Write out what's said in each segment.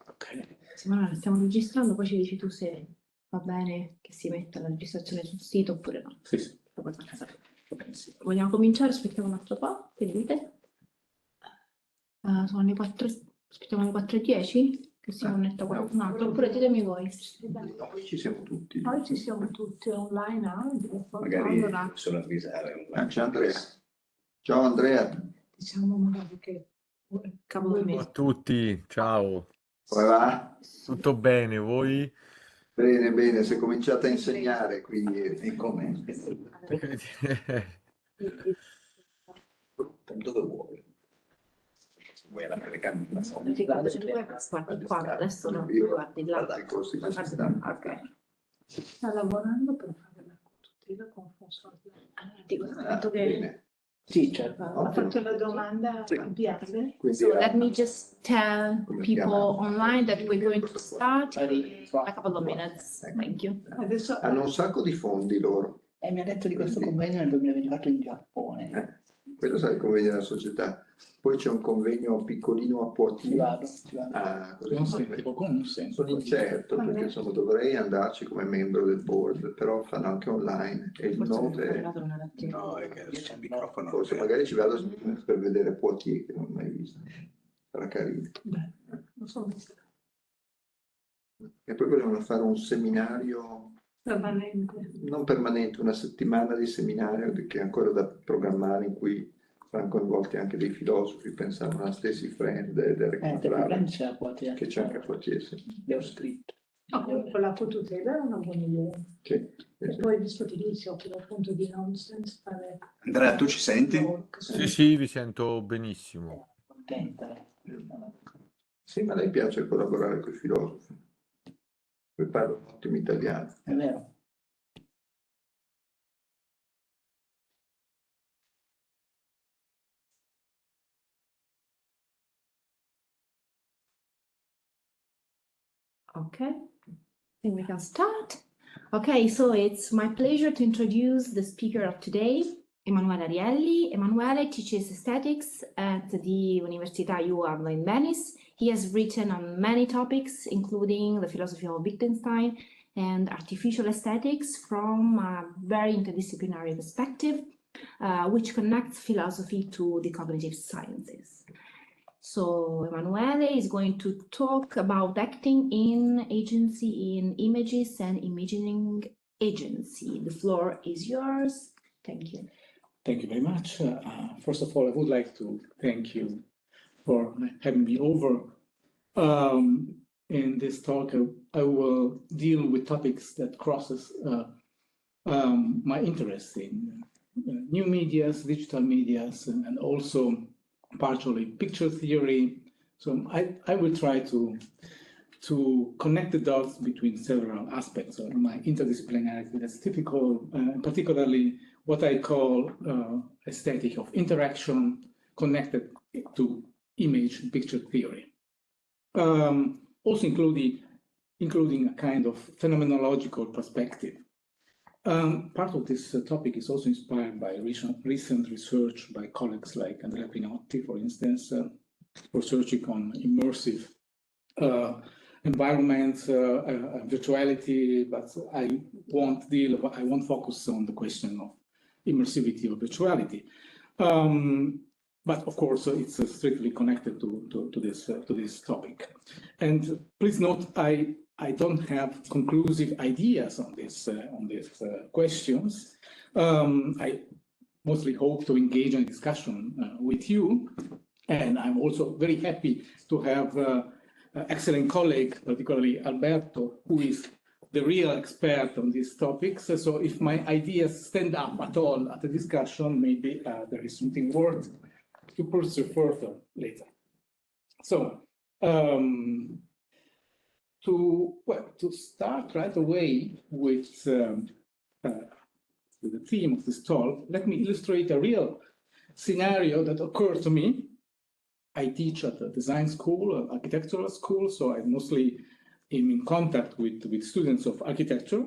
Ok. Simona, stiamo registrando, poi ci dici tu se va bene che si metta la registrazione sul sito oppure no. Sì, sì. Vogliamo cominciare? Aspettiamo un altro po', che dite? Sono le 4, aspettiamo le 4:10? Che si connetta qualcun altro, oppure ditemi voi. Noi ci siamo tutti. Noi ci siamo tutti online anche. Magari Allora, solo avvisare. C'è Andrea. Ciao Andrea, diciamo magari che capo di Ciao a me. tutti, ciao, come va? tutto bene, voi? Bene, bene, sei cominciata a insegnare, quindi E come? Dove vuoi? Vuoi la telecamera? Guardi qua, adesso no, tu guardi là. guarda i corsi che ci Guarda, stanno. ok. Sta lavorando per fare la tutela con consorzio. Allora, dico, Ah, bene. Sì, certo. Ha fatto la domanda a Biase. Quindi So let me just tell Come people chiama? online that we're going to start in a couple of minutes. Thank you. Adesso hanno un sacco di fondi loro. E mi ha detto di questo convegno nel 2024 in Giappone. Quello sai il convegno della società. Poi c'è un convegno piccolino a Ci Poitiers. vado, ci vado. Ah, così Non senti, qualcuno non sente. sono incerto perché insomma, dovrei andarci come membro del board, però fanno anche online e il note è... No, è che c'è il microfono. Forse magari ci vado per vedere Poitiers che non ho mai visto. Sarà carino. non so vista E poi volevano fare un seminario permanente. non permanente, una settimana di seminario che è ancora da programmare, in cui saranno coinvolti anche dei filosofi, pensavano a Stacey Friend ed Eric Te Matrava, c'è a Poitiers. che c'è anche a Poitiers. Sì. Le ho scritto. Comunque la tutela è una buona idea. Sì, E sì. poi visto che lì si occupa appunto di nonsense, fare... Andrea, tu ci senti? Sì, sì, vi sento benissimo. Contenta. Sì, ma a lei piace collaborare con i filosofi. Poi parla un ottimo italiano. È vero. Okay, I think we can start. Okay, so it's my pleasure to introduce the speaker of today, Emanuele Arielli. Emanuele teaches aesthetics at the Università UAM in Venice. He has written on many topics, including the philosophy of Wittgenstein and artificial aesthetics from a very interdisciplinary perspective, which connects philosophy to the cognitive sciences. So Emanuele is going to talk about acting in agency in images and imagining agency. The floor is yours. Thank you. Thank you very much. First of all, I would like to thank you for having me over. In this talk, I will deal with topics that crosses my interest in new medias, digital medias, and also partially picture theory. So I will try to connect the dots between several aspects of my interdisciplinarity that's typical, particularly what I call aesthetic of interaction connected to image and picture theory. Also including a kind of phenomenological perspective. Part of this topic is also inspired by recent research by colleagues like Andrea Pinotti, for instance, researching on immersive environments, virtuality, but I won't focus on the question of immersivity or virtuality. But of course, it's strictly connected to this topic. And please note, I don't have conclusive ideas on these questions. I mostly hope to engage in a discussion with you, and I'm also very happy to have excellent colleague, particularly Alberto, who is the real expert on these topics. So if my ideas stand up at all at the discussion, maybe there is something worth to pursue further later. So to start right away with the theme of this talk, let me illustrate a real scenario that occurred to me. I teach at a design school, architectural school, so I mostly am in contact with students of architecture.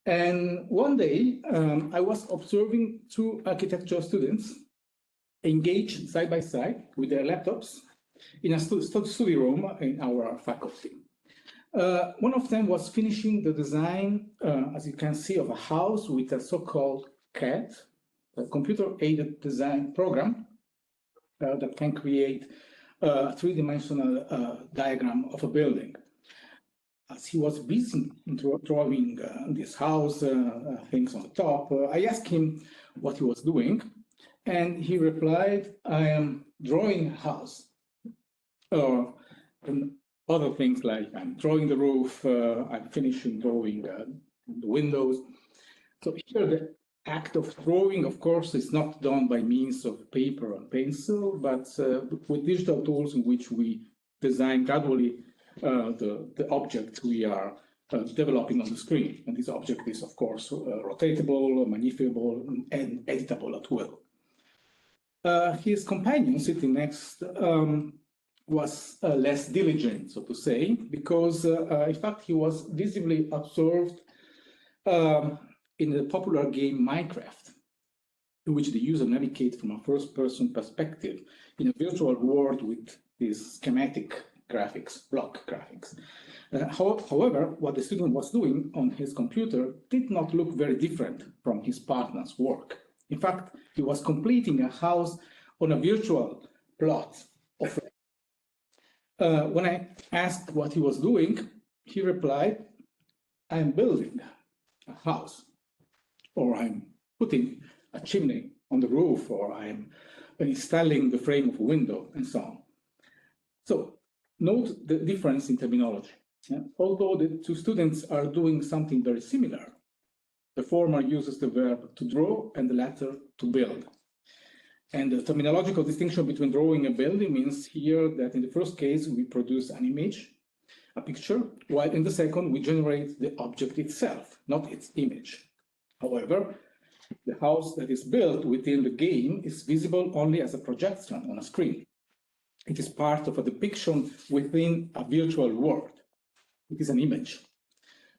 And one day, I was observing two architectural students engaged side by side with their laptops in a study room in our faculty. One of them was finishing the design, as you can see, of a house with a so-called CAD, a computer-aided design program that can create a three-dimensional diagram of a building. As he was busy drawing this house, things on the top, I asked him what he was doing, and he replied, "I am drawing a house." And other things like I'm drawing the roof, I'm finishing drawing the windows. So here the act of drawing, of course, is not done by means of paper and pencil, but with digital tools in which we design gradually the object we are developing on the screen. And this object is, of course, rotatable, manipulable, and editable at will. His companion sitting next was less diligent, so to say, because in fact he was visibly absorbed in the popular game Minecraft, in which the user navigates from a first-person perspective in a virtual world with these schematic graphics, block graphics. However, what the student was doing on his computer did not look very different from his partner's work. In fact, he was completing a house on a virtual plot of when I asked what he was doing, he replied, "I'm building a house, or I'm putting a chimney on the roof, or I'm installing the frame of a window," and so on. So note the difference in terminology. Although the two students are doing something very similar, the former uses the verb to draw and the latter to build. And the terminological distinction between drawing and building means here that in the first case, we produce an image, a picture, while in the second, we generate the object itself, not its image. However, the house that is built within the game is visible only as a projection on a screen. It is part of a depiction within a virtual world. It is an image.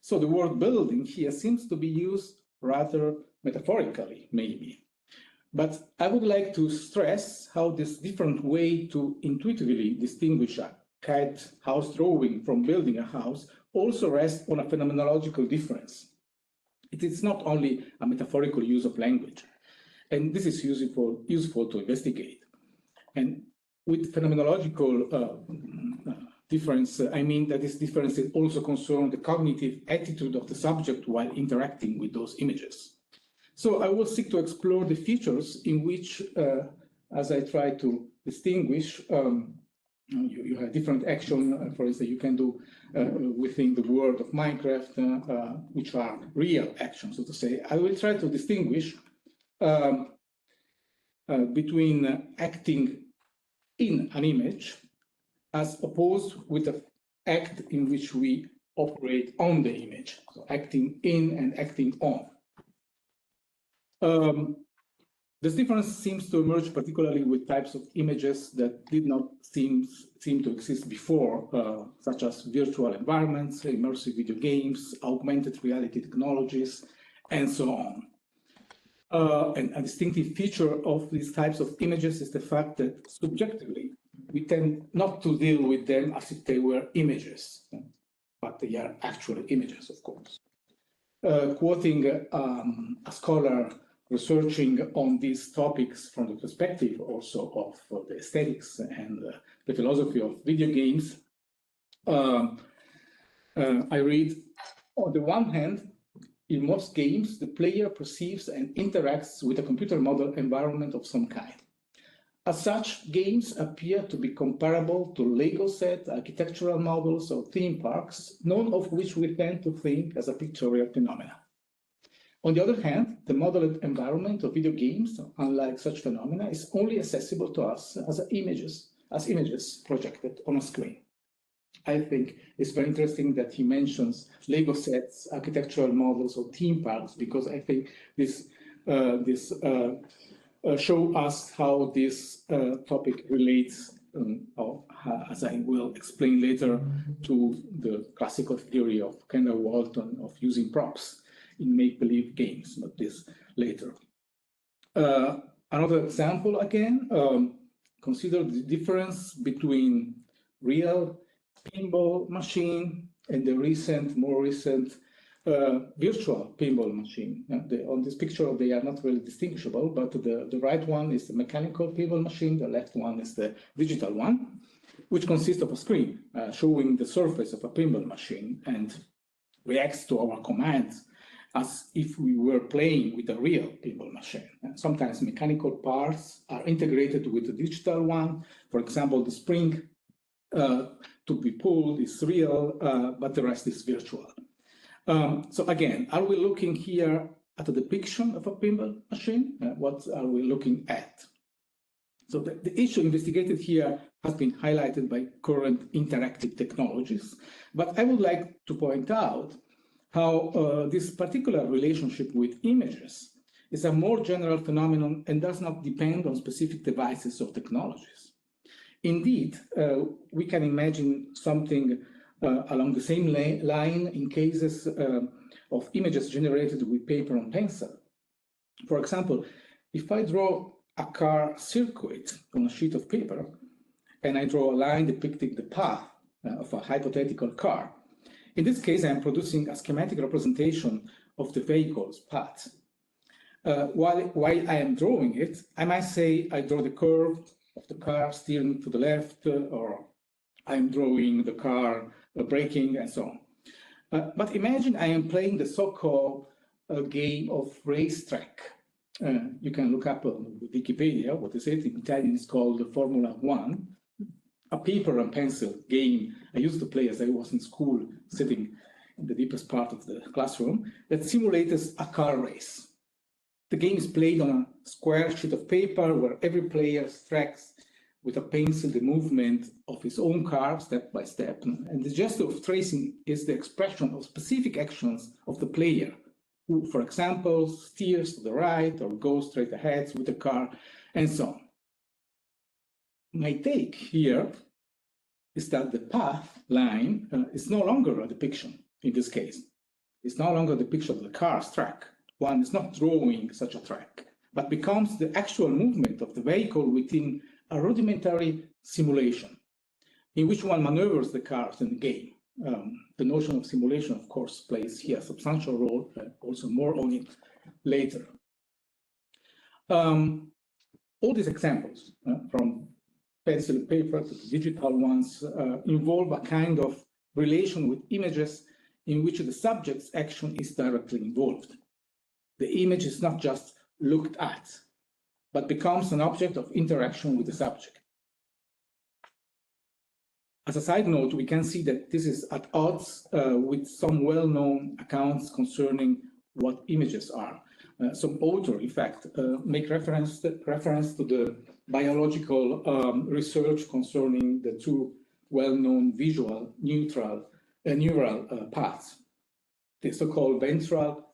So the word building here seems to be used rather metaphorically, maybe. But I would like to stress how this different way to intuitively distinguish a CAD house drawing from building a house also rests on a phenomenological difference. It is not only a metaphorical use of language, and this is useful to investigate. And with phenomenological difference, I mean that this difference is also concerned the cognitive attitude of the subject while interacting with those images. So I will seek to explore the features in which, as I try to distinguish, you have different action, for instance, you can do within the world of Minecraft, which are real actions, so to say. I will try to distinguish between acting in an image as opposed with the act in which we operate on the image, so acting in and acting on. This difference seems to emerge particularly with types of images that did not seem to exist before, such as virtual environments, immersive video games, augmented reality technologies, and so on. And a distinctive feature of these types of images is the fact that subjectively, we tend not to deal with them as if they were images, but they are actually images, of course. Quoting a scholar researching on these topics from the perspective also of the aesthetics and the philosophy of video games, I read, on the one hand, in most games, the player perceives and interacts with a computer model environment of some kind. As such, games appear to be comparable to Lego set, architectural models, or theme parks, none of which we tend to think as a pictorial phenomena. On the other hand, the modeled environment of video games, unlike such phenomena, is only accessible to us as images projected on a screen. I think it's very interesting that he mentions Lego sets, architectural models, or theme parks, because I think this show us how this topic relates, as I will explain later, to the classical theory of Kendall Walton of using props in make-believe games, but this later. Another example again, consider the difference between real pinball machine and the more recent virtual pinball machine. On this picture, they are not really distinguishable, but the right one is the mechanical pinball machine, the left one is the digital one, which consists of a screen showing the surface of a pinball machine and reacts to our commands as if we were playing with a real pinball machine. And sometimes mechanical parts are integrated with the digital one. For example, the spring to be pulled is real, but the rest is virtual. So again, are we looking here at a depiction of a pinball machine? What are we looking at? So the issue investigated here has been highlighted by current interactive technologies, but I would like to point out how this particular relationship with images is a more general phenomenon and does not depend on specific devices or technologies. Indeed, we can imagine something along the same line in cases of images generated with paper and pencil. For example, if I draw a car circuit on a sheet of paper and I draw a line depicting the path of a hypothetical car, in this case, I'm producing a schematic representation of the vehicle's path. While I am drawing it, I might say I draw the curve of the car steering to the left, or I'm drawing the car braking, and so on. But imagine I am playing the so-called game of racetrack. You can look up on Wikipedia, what is it? In Italian, it's called Formula One, a paper and pencil game I used to play as I was in school, sitting in the deepest part of the classroom, that simulates a car race. The game is played on a square sheet of paper where every player tracks with a pencil the movement of his own car step by step. And the gesture of tracing is the expression of specific actions of the player, who, for example, steers to the right or goes straight ahead with the car, and so on. My take here is that the path line is no longer a depiction in this case. It's no longer a depiction of the car's track. One is not drawing such a track, but becomes the actual movement of the vehicle within a rudimentary simulation in which one maneuvers the cars in the game. The notion of simulation, of course, plays here a substantial role, also more on it later. All these examples, from pencil and paper to the digital ones, involve a kind of relation with images in which the subject's action is directly involved. The image is not just looked at, but becomes an object of interaction with the subject. As a side note, we can see that this is at odds with some well-known accounts concerning what images are. Some authors, in fact, make reference to the biological research concerning the two well-known visual neural paths, the so-called ventral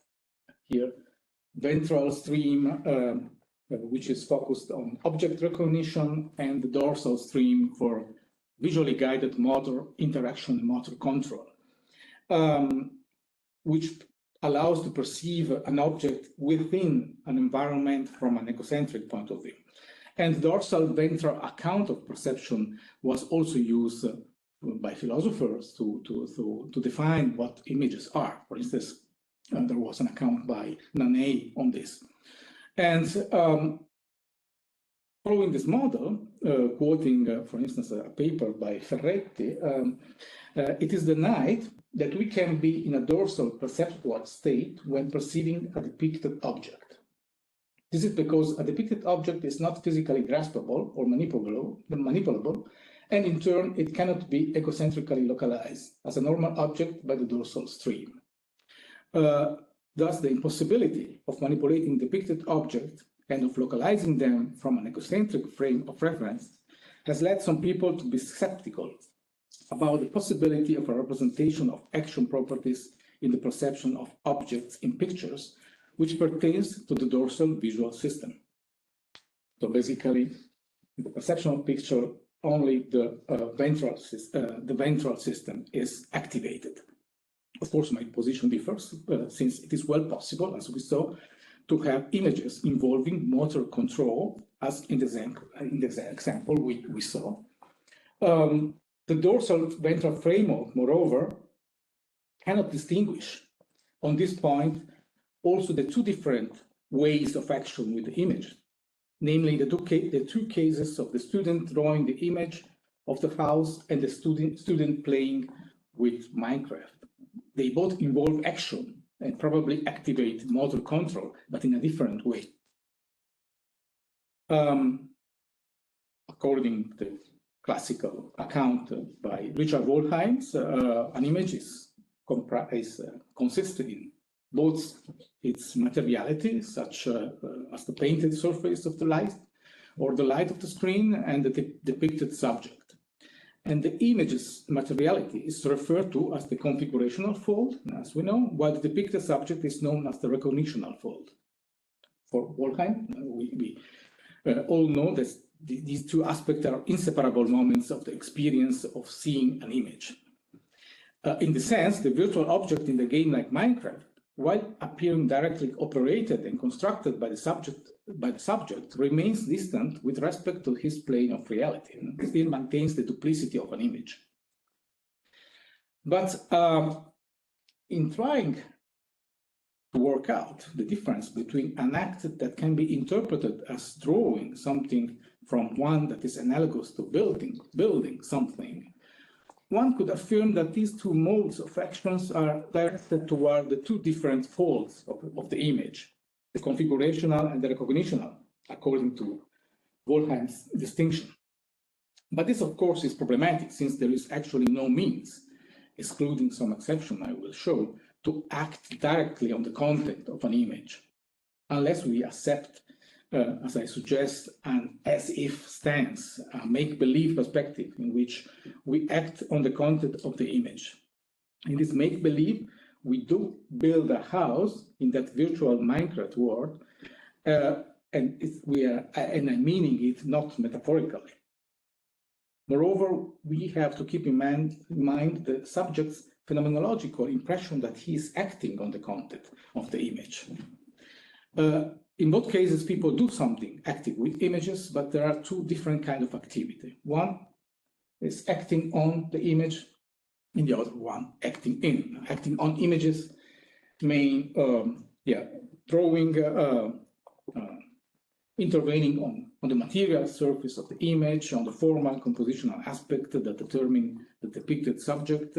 stream, which is focused on object recognition, and the dorsal stream for visually guided motor interaction and motor control, which allows to perceive an object within an environment from an egocentric point of view. And dorsal ventral account of perception was also used by philosophers to define what images are. For instance, there was an account by Nanay on this. And following this model, quoting, for instance, a paper by Ferretti, it is denied that we can be in a dorsal perceptual state when perceiving a depicted object. This is because a depicted object is not physically graspable or manipulable, and in turn, it cannot be egocentrically localized as a normal object by the dorsal stream. Thus, the impossibility of manipulating depicted objects and of localizing them from an egocentric frame of reference has led some people to be skeptical about the possibility of a representation of action properties in the perception of objects in pictures, which pertains to the dorsal visual system. So basically, in the perception of picture, only the ventral system is activated. Of course, my position differs, since it is well possible, as we saw, to have images involving motor control as in the example we saw. The dorsal ventral framework, moreover, cannot distinguish on this point also the two different ways of action with the image, namely the two cases of the student drawing the image of the house and the student playing with Minecraft. They both involve action and probably activate motor control, but in a different way. According to the classical account by Richard Wollheim, an image is consisted in both its materiality, such as the painted surface of the light or the light of the screen, and the depicted subject. And the image's materiality is referred to as the configurational fold, as we know, while the depicted subject is known as the recognitional fold. For Wollheim, we all know that these two aspects are inseparable moments of the experience of seeing an image. In the sense, the virtual object in the game like Minecraft, while appearing directly operated and constructed by the subject, remains distant with respect to his plane of reality and still maintains the duplicity of an image. But in trying to work out the difference between an act that can be interpreted as drawing something from one that is analogous to building something, one could affirm that these two modes of actions are directed toward the two different folds of the image, the configurational and the recognitional, according to Wollheim's distinction. But this, of course, is problematic since there is actually no means, excluding some exception I will show, to act directly on the content of an image, unless we accept, as I suggest, an as-if stance, a make-believe perspective in which we act on the content of the image. In this make-believe, we do build a house in that virtual Minecraft world, and I'm meaning it not metaphorically. Moreover, we have to keep in mind the subject's phenomenological impression that he is acting on the content of the image. In both cases, people do something active with images, but there are two different kinds of activity. One is acting on the image, and the other one acting in. Acting on images mean drawing, intervening on the material surface of the image, on the formal compositional aspect that determine the depicted subject,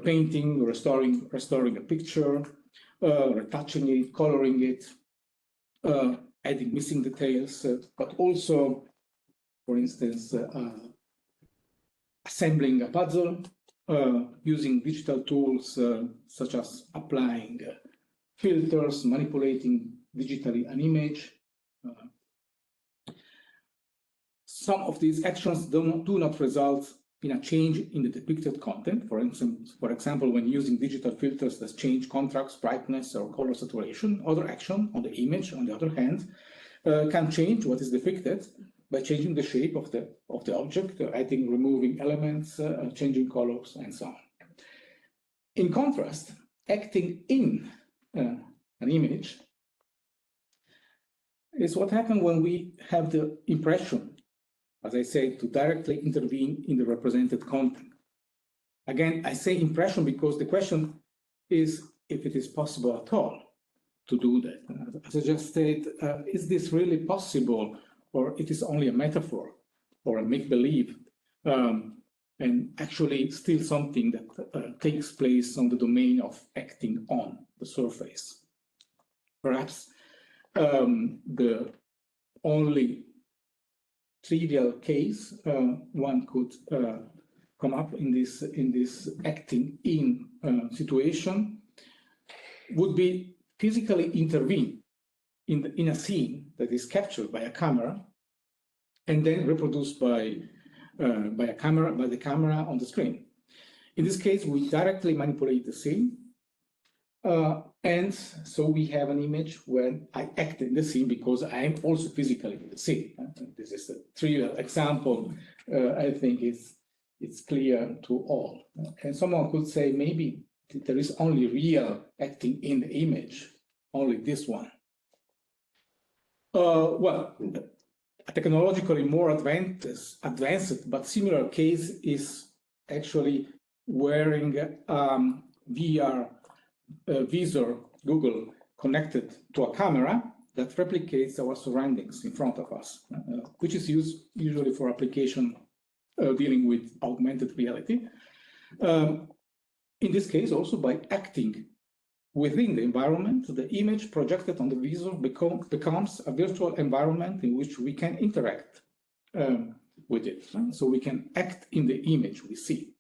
painting, restoring a picture, retouching it, coloring it, adding missing details, but also, for instance, assembling a puzzle, using digital tools such as applying filters, manipulating digitally an image. Some of these actions do not result in a change in the depicted content. For example, when using digital filters that change contrast, brightness, or color saturation, other action on the image, on the other hand, can change what is depicted by changing the shape of the object, adding, removing elements, changing colors, and so on. In contrast, acting in an image is what happens when we have the impression, as I say, to directly intervene in the represented content. Again, I say impression because the question is if it is possible at all to do that. As I just said, is this really possible, or it is only a metaphor or a make-believe, and actually still something that takes place on the domain of acting on the surface? Perhaps the only trivial case one could come up in this acting in situation would be physically intervene in a scene that is captured by a camera and then reproduced by the camera on the screen. In this case, we directly manipulate the scene, and so we have an image where I act in the scene because I am also physically in the scene. This is a trivial example. I think it's clear to all. And someone could say maybe there is only real acting in the image, only this one. Well, a technologically more advanced but similar case is actually wearing VR visor Google connected to a camera that replicates our surroundings in front of us, which is used usually for application dealing with augmented reality. In this case, also by acting within the environment, the image projected on the visor becomes a virtual environment in which we can interact with it. So we can act in the image we see.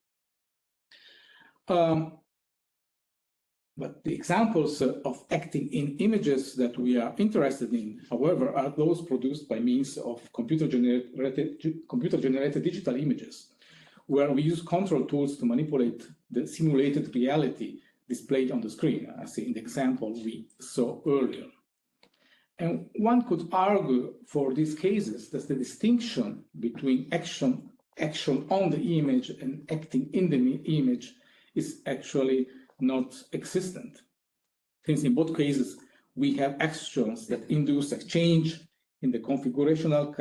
But the examples of acting in images that we are interested in, however, are those produced by means of computer-generated digital images, where we use control tools to manipulate the simulated reality displayed on the screen, as in the example we saw earlier. And one could argue for these cases that the distinction between action on the image and acting in the image is actually not existent, since in both cases we have actions that induce a change in the configurational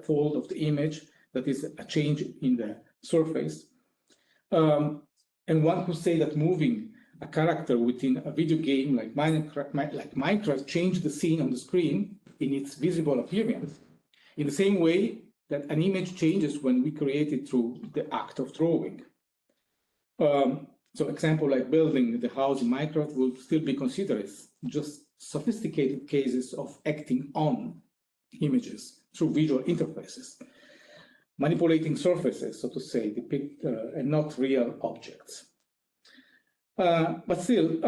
fold of the image, that is a change in the surface. And one could say that moving a character within a video game like Minecraft changed the scene on the screen in its visible appearance, in the same way that an image changes when we create it through the act of drawing. So example like building the house in Minecraft will still be considered as just sophisticated cases of acting on images through visual interfaces, manipulating surfaces, so to say, and not real objects. But still,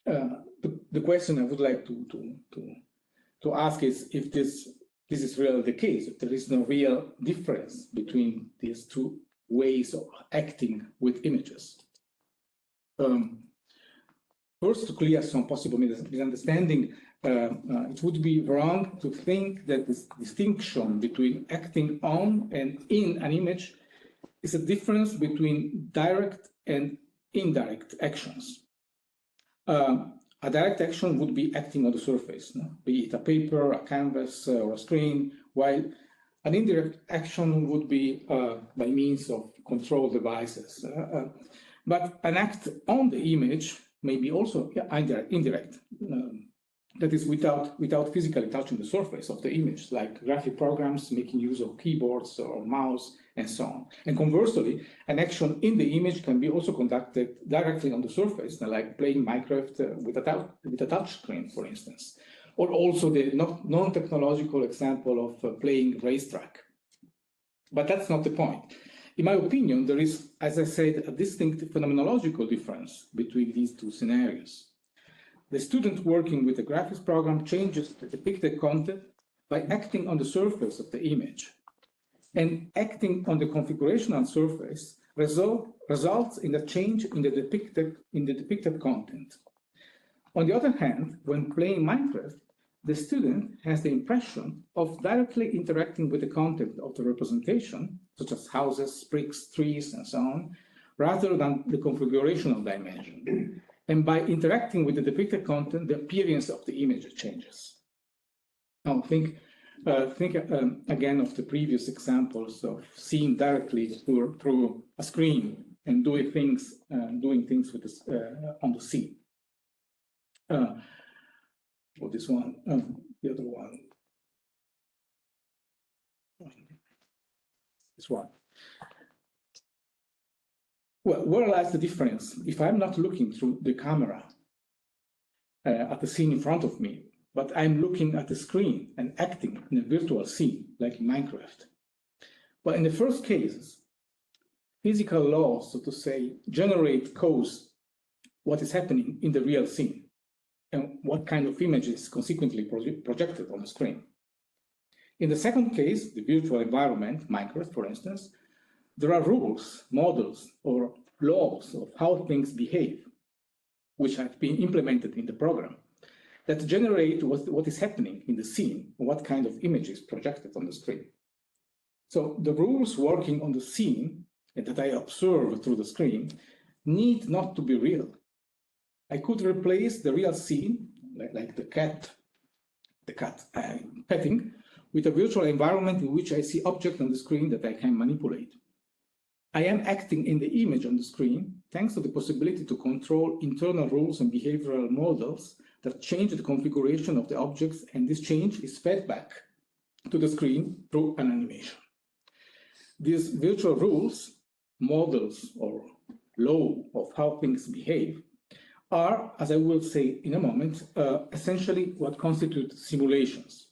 the question I would like to ask is if this is really the case, if there is no real difference between these two ways of acting with images. First, to clear some possible misunderstanding, it would be wrong to think that this distinction between acting on and in an image is a difference between direct and indirect actions. A direct action would be acting on the surface, be it a paper, a canvas, or a screen, while an indirect action would be by means of control devices. But an act on the image may be also indirect. That is without physically touching the surface of the image, like graphic programs making use of keyboards or mouse and so on. And conversely, an action in the image can be also conducted directly on the surface, like playing Minecraft with a touch screen, for instance. Or also the non-technological example of playing racetrack. But that's not the point. In my opinion, there is, as I said, a distinct phenomenological difference between these two scenarios. The student working with a graphics program changes the depicted content by acting on the surface of the image. And acting on the configurational surface results in a change in the depicted content. On the other hand, when playing Minecraft, the student has the impression of directly interacting with the content of the representation, such as houses, bricks, trees, and so on, rather than the configurational dimension. And by interacting with the depicted content, the appearance of the image changes. Now, think again of the previous examples of seeing directly through a screen and doing things with this, on the scene. Or this one, the other one, this one. Well, where lies the difference? If I'm not looking through the camera at the scene in front of me, but I'm looking at the screen and acting in a virtual scene, like in Minecraft. But in the first cases, physical laws, so to say, cause what is happening in the real scene and what kind of image is consequently projected on the screen. In the second case, the virtual environment, Minecraft, for instance, there are rules, models, or laws of how things behave, which have been implemented in the program, that generate what is happening in the scene, what kind of image is projected on the screen. So the rules working on the scene and that I observe through the screen need not to be real. I could replace the real scene, like the cat petting, with a virtual environment in which I see objects on the screen that I can manipulate. I am acting in the image on the screen thanks to the possibility to control internal rules and behavioral models that change the configuration of the objects, and this change is fed back to the screen through an animation. These virtual rules, models, or law of how things behave are, as I will say in a moment, essentially what constitute simulations.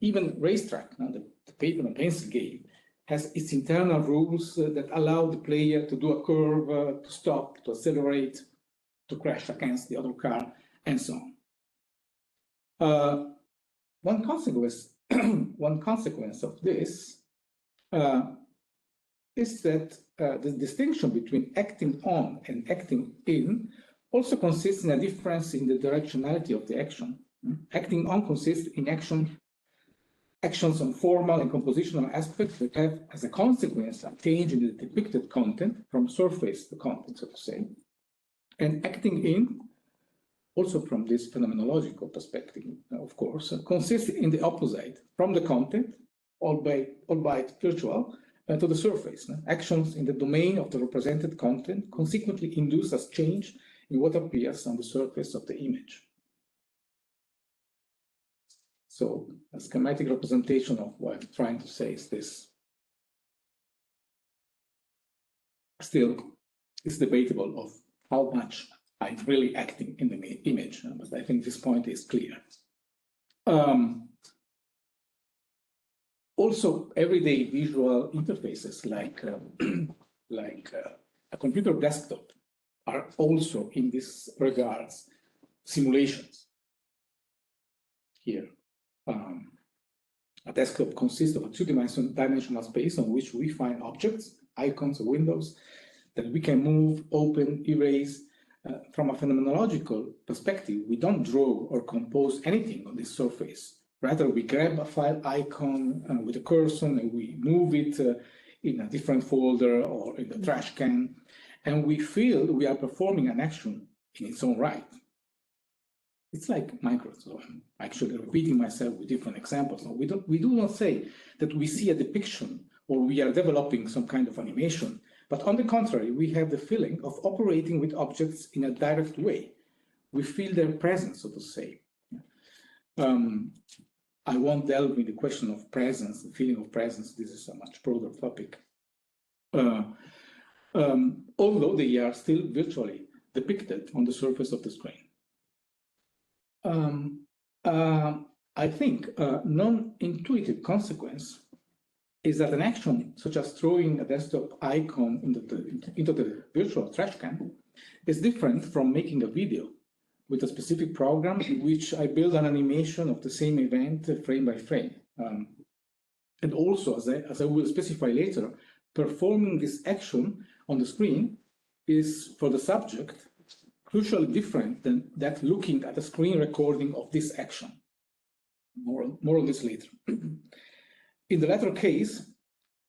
Even racetrack, the paper and pencil game, has its internal rules that allow the player to do a curve, to stop, to accelerate, to crash against the other car, and so on. One consequence of this is that the distinction between acting on and acting in also consists in a difference in the directionality of the action. Acting on consists in actions on formal and compositional aspects that have as a consequence a change in the depicted content from surface to content, so to say. And acting in, also from this phenomenological perspective, of course, consists in the opposite, from the content, albeit virtual, to the surface. Actions in the domain of the represented content consequently induce as change in what appears on the surface of the image. So a schematic representation of what I'm trying to say is this. Still, it's debatable of how much I'm really acting in the image, but I think this point is clear. Also, everyday visual interfaces like a computer desktop are also, in this regards, simulations. Here, a desktop consists of a two-dimensional space on which we find objects, icons, or windows that we can move, open, erase. From a phenomenological perspective, we don't draw or compose anything on this surface. Rather, we grab a file icon with a cursor and we move it in a different folder or in the trash can, and we feel we are performing an action in its own right. It's like Minecraft, so I'm actually repeating myself with different examples. We do not say that we see a depiction or we are developing some kind of animation, but on the contrary, we have the feeling of operating with objects in a direct way. We feel their presence, so to say. I won't delve in the question of presence, the feeling of presence. This is a much broader topic. Although they are still virtually depicted on the surface of the screen. I think non-intuitive consequence is that an action such as throwing a desktop icon into the virtual trash can is different from making a video with a specific program in which I build an animation of the same event frame by frame. And also, as I will specify later, performing this action on the screen is, for the subject, crucially different than that looking at a screen recording of this action. More on this later. In the latter case,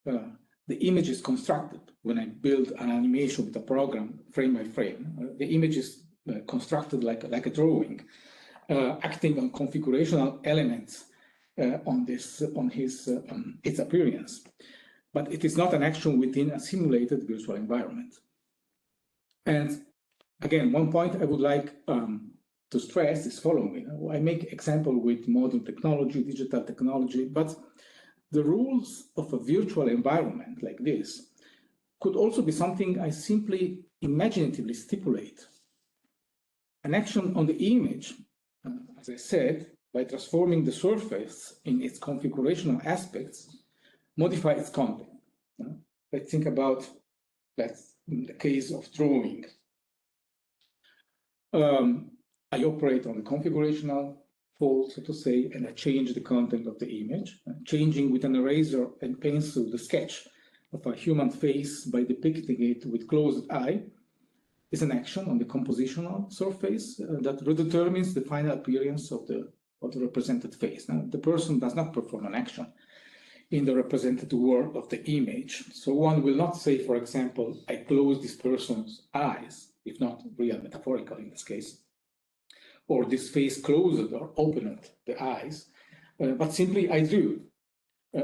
the image is constructed when I build an animation with a program frame by frame. The image is constructed like a drawing, acting on configurational elements on its appearance. But it is not an action within a simulated virtual environment. And again, one point I would like to stress is following. I make example with modern technology, digital technology, but the rules of a virtual environment like this could also be something I simply imaginatively stipulate. An action on the image, as I said, by transforming the surface in its configurational aspects, modify its content. Let's think about that in the case of drawing. I operate on the configurational fold, so to say, and I change the content of the image, changing with an eraser and pencil the sketch of a human face by depicting it with closed eye is an action on the compositional surface that redetermines the final appearance of the represented face. Now, the person does not perform an action in the represented world of the image. So one will not say, for example, I close this person's eyes, if not real metaphorical in this case, or this face closed or opened the eyes. but simply I drew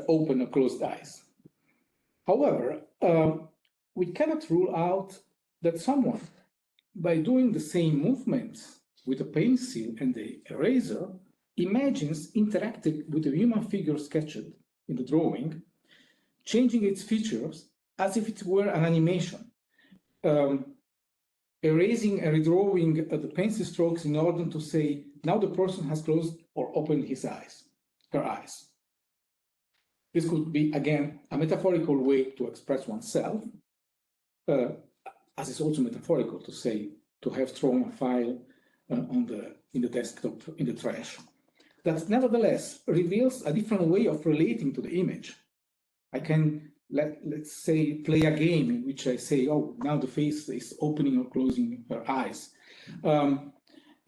open or closed eyes. However, we cannot rule out that someone, by doing the same movements with a pencil and the eraser, imagines interacting with a human figure sketched in the drawing, changing its features as if it were an animation, erasing and redrawing the pencil strokes in order to say, now the person has closed or opened his eyes, her eyes. This could be, again, a metaphorical way to express oneself, as it's also metaphorical to say, to have thrown a file in the desktop, in the trash. That nevertheless reveals a different way of relating to the image. I can, let's say, play a game in which I say, oh, now the face is opening or closing her eyes. In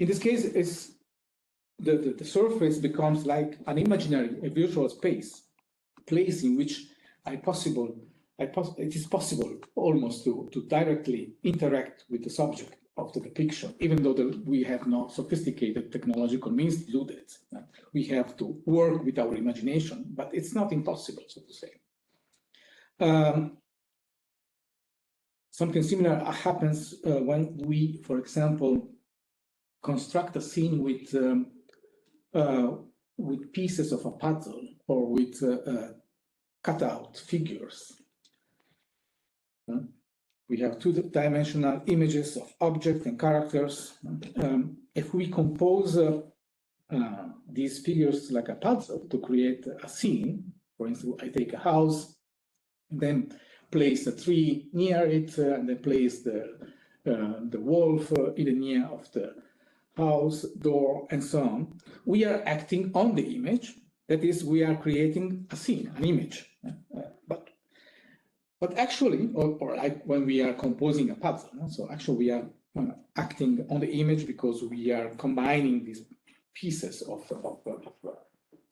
this case, the surface becomes like an imaginary, a virtual space, place in which it is possible almost to directly interact with the subject of the depiction, even though we have no sophisticated technological means to do that. We have to work with our imagination, but it's not impossible, so to say. Something similar happens when we, for example, construct a scene with pieces of a puzzle or with cutout figures. We have two-dimensional images of objects and characters. If we compose these figures like a puzzle to create a scene, for instance, I take a house, then place a tree near it, and then place the wolf in the near of the house, door, and so on. We are acting on the image. That is, we are creating a scene, an image. But actually, or like when we are composing a puzzle, so actually we are acting on the image because we are combining these pieces of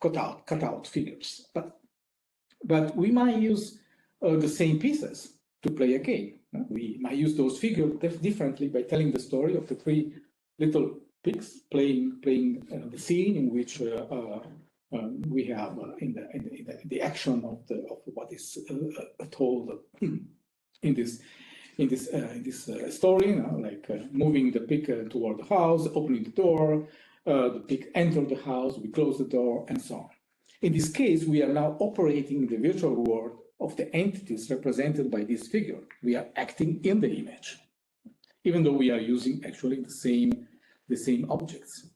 cutout figures. But we might use the same pieces to play a game. We might use those figures differently by telling the story of the three little pigs playing the scene in which we have in the action of what is told in this story, like moving the pig toward the house, opening the door, the pig entered the house, we close the door, and so on. In this case, we are now operating in the virtual world of the entities represented by this figure. We are acting in the image, even though we are using actually the same objects.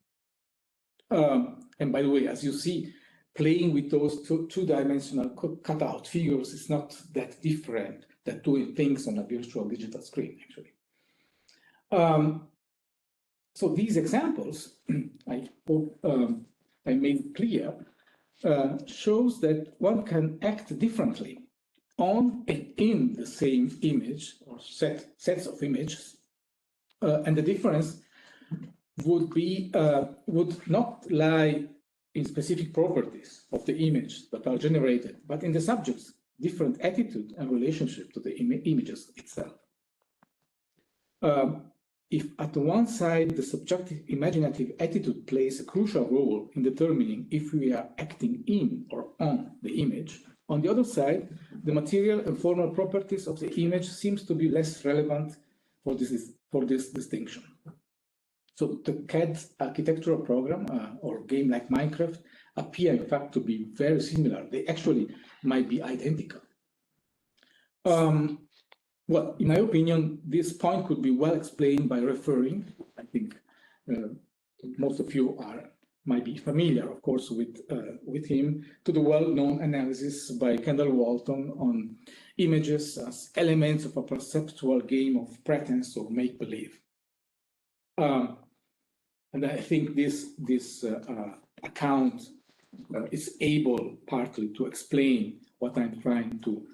And by the way, as you see, playing with those two-dimensional cutout figures is not that different than doing things on a virtual digital screen, actually. So these examples, I hope I made clear, shows that one can act differently on and in the same image or sets of images, and the difference would not lie in specific properties of the image that are generated, but in the subject's different attitude and relationship to the images itself. If at the one side the subjective imaginative attitude plays a crucial role in determining if we are acting in or on the image, on the other side, the material and formal properties of the image seems to be less relevant for this distinction. So the CAD architectural program or game like Minecraft appear in fact to be very similar. They actually might be identical. Well, in my opinion, this point could be well explained by referring, I think most of you might be familiar, of course, with him, to the well-known analysis by Kendall Walton on images as elements of a perceptual game of pretense or make-believe. And I think this account is able partly to explain what I'm trying to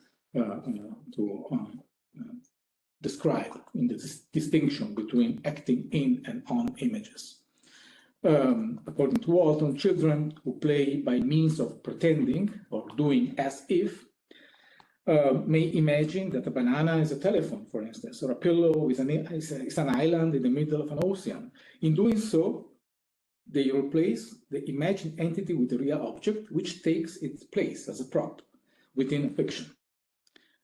describe in the distinction between acting in and on images. According to Walton, children who play by means of pretending or doing as if may imagine that a banana is a telephone, for instance, or a pillow is an island in the middle of an ocean. In doing so, they replace the imagined entity with a real object, which takes its place as a prop within a fiction.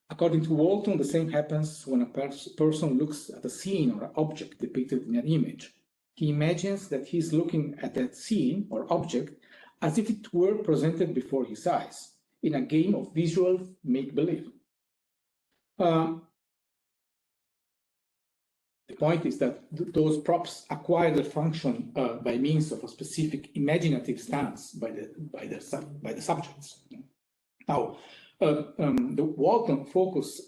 According to Walton, the same happens when a person looks at a scene or an object depicted in an image. He imagines that he's looking at that scene or object as if it were presented before his eyes in a game of visual make-believe. The point is that those props acquire their function by means of a specific imaginative stance by the subjects. Now, the Walton focus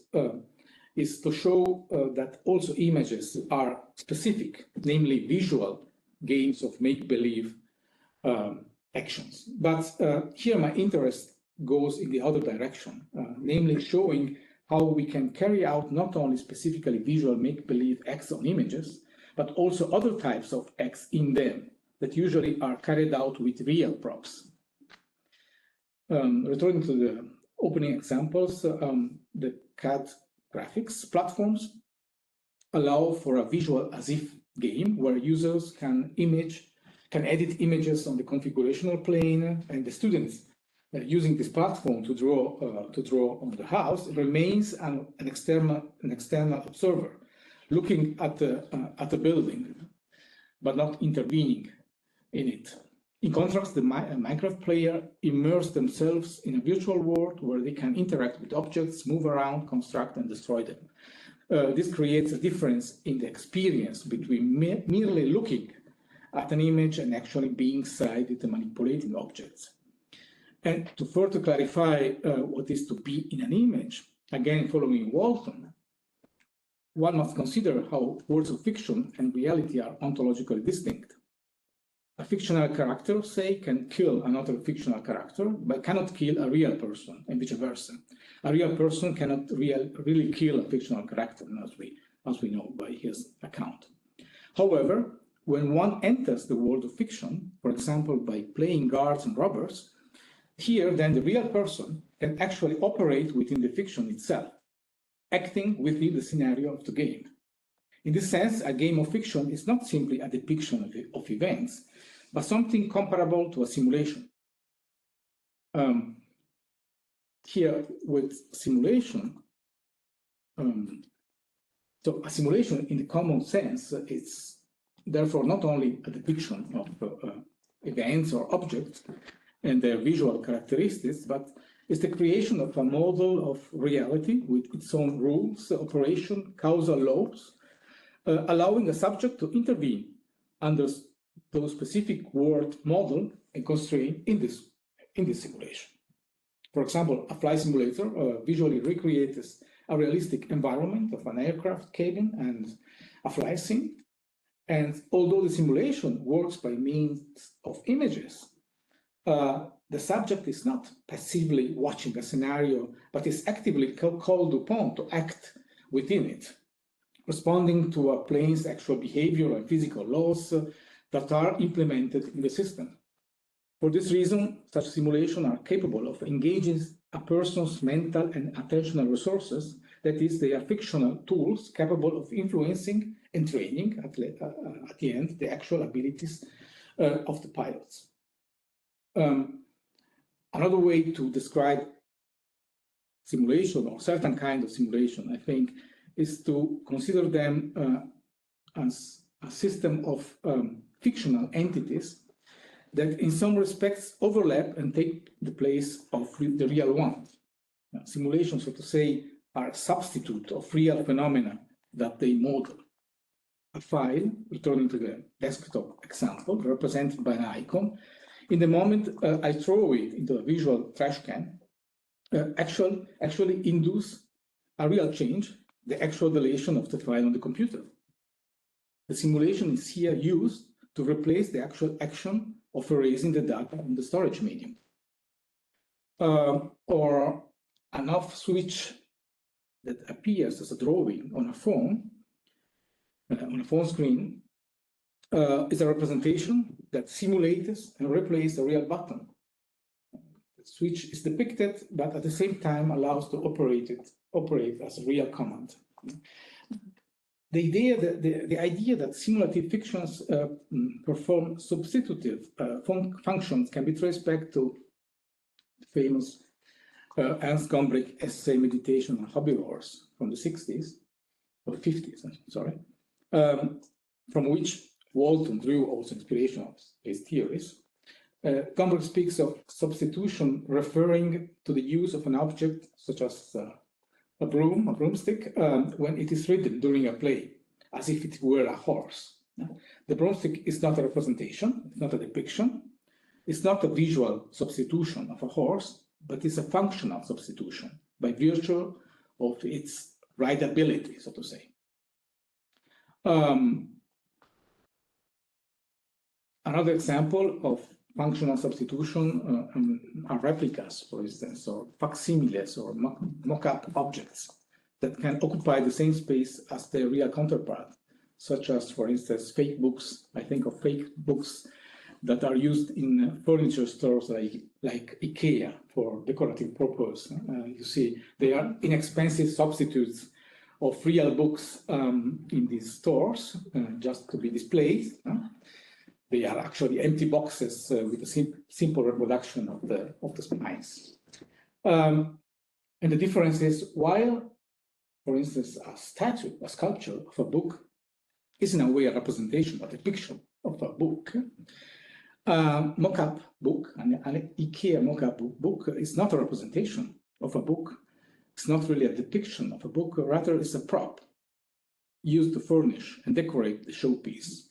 is to show that also images are specific, namely visual games of make-believe actions. But here my interest goes in the other direction, namely showing how we can carry out not only specifically visual make-believe acts on images, but also other types of acts in them that usually are carried out with real props. Returning to the opening examples, the CAD graphics platforms allow for a visual as if game where users can edit images on the configurational plane, and the students using this platform to draw on the house remains an external observer looking at the building, but not intervening in it. In contrast, the Minecraft player immerse themselves in a virtual world where they can interact with objects, move around, construct, and destroy them. This creates a difference in the experience between merely looking at an image and actually being sided and manipulating objects. And to further clarify what is to be in an image, again following Walton, one must consider how words of fiction and reality are ontologically distinct. A fictional character, say, can kill another fictional character, but cannot kill a real person, and vice versa. A real person cannot really kill a fictional character, as we know by his account. However, when one enters the world of fiction, for example, by playing guards and robbers, here then the real person can actually operate within the fiction itself, acting within the scenario of the game. In this sense, a game of fiction is not simply a depiction of events, but something comparable to a simulation. Here with simulation, so a simulation in the common sense, it's therefore not only a depiction of events or objects and their visual characteristics, but it's the creation of a model of reality with its own rules, operation, causal laws, allowing a subject to intervene under those specific world model and constraint in this simulation. For example, a flight simulator visually recreates a realistic environment of an aircraft cabin and a flight scene. And although the simulation works by means of images, the subject is not passively watching a scenario, but is actively called upon to act within it, responding to a plane's actual behavior and physical laws that are implemented in the system. For this reason, such simulations are capable of engaging a person's mental and attentional resources. That is, they are fictional tools capable of influencing and training, at the end, the actual abilities of the pilots. Another way to describe simulation or certain kind of simulation, I think, is to consider them as a system of fictional entities that in some respects overlap and take the place of the real one. Simulations, so to say, are a substitute of real phenomena that they model. A file, returning to the desktop example, represented by an icon, in the moment I throw it into a visual trash can, actually induce a real change, the actual deletion of the file on the computer. The simulation is here used to replace the actual action of erasing the data in the storage medium. Or an off switch that appears as a drawing on a phone screen, is a representation that simulates and replaces a real button. The switch is depicted, but at the same time allows to operate as a real command. the idea that simulative fictions perform substitutive functions can be traced back to the famous Ernst Gombrich essay Meditation on Herbivores from the 60s, or 50s, sorry, from which Walton drew also inspiration of his theories. Gombrich speaks of substitution referring to the use of an object such as a broomstick, when it is ridden during a play, as if it were a horse. The broomstick is not a representation, it's not a depiction, it's not a visual substitution of a horse, but it's a functional substitution by virtue of its rideability, so to say. Another example of functional substitution are replicas, for instance, or facsimiles or mock-up objects that can occupy the same space as their real counterpart, such as, for instance, fake books. I think of fake books that are used in furniture stores like IKEA for decorative purpose. You see, they are inexpensive substitutes of real books in these stores, just to be displayed. They are actually empty boxes with a simple reproduction of the spines. And the difference is, while, for instance, a statue, a sculpture of a book is in a way a representation, a depiction of a book, mock-up book, an IKEA mock-up book is not a representation of a book. It's not really a depiction of a book, rather it's a prop used to furnish and decorate the showpiece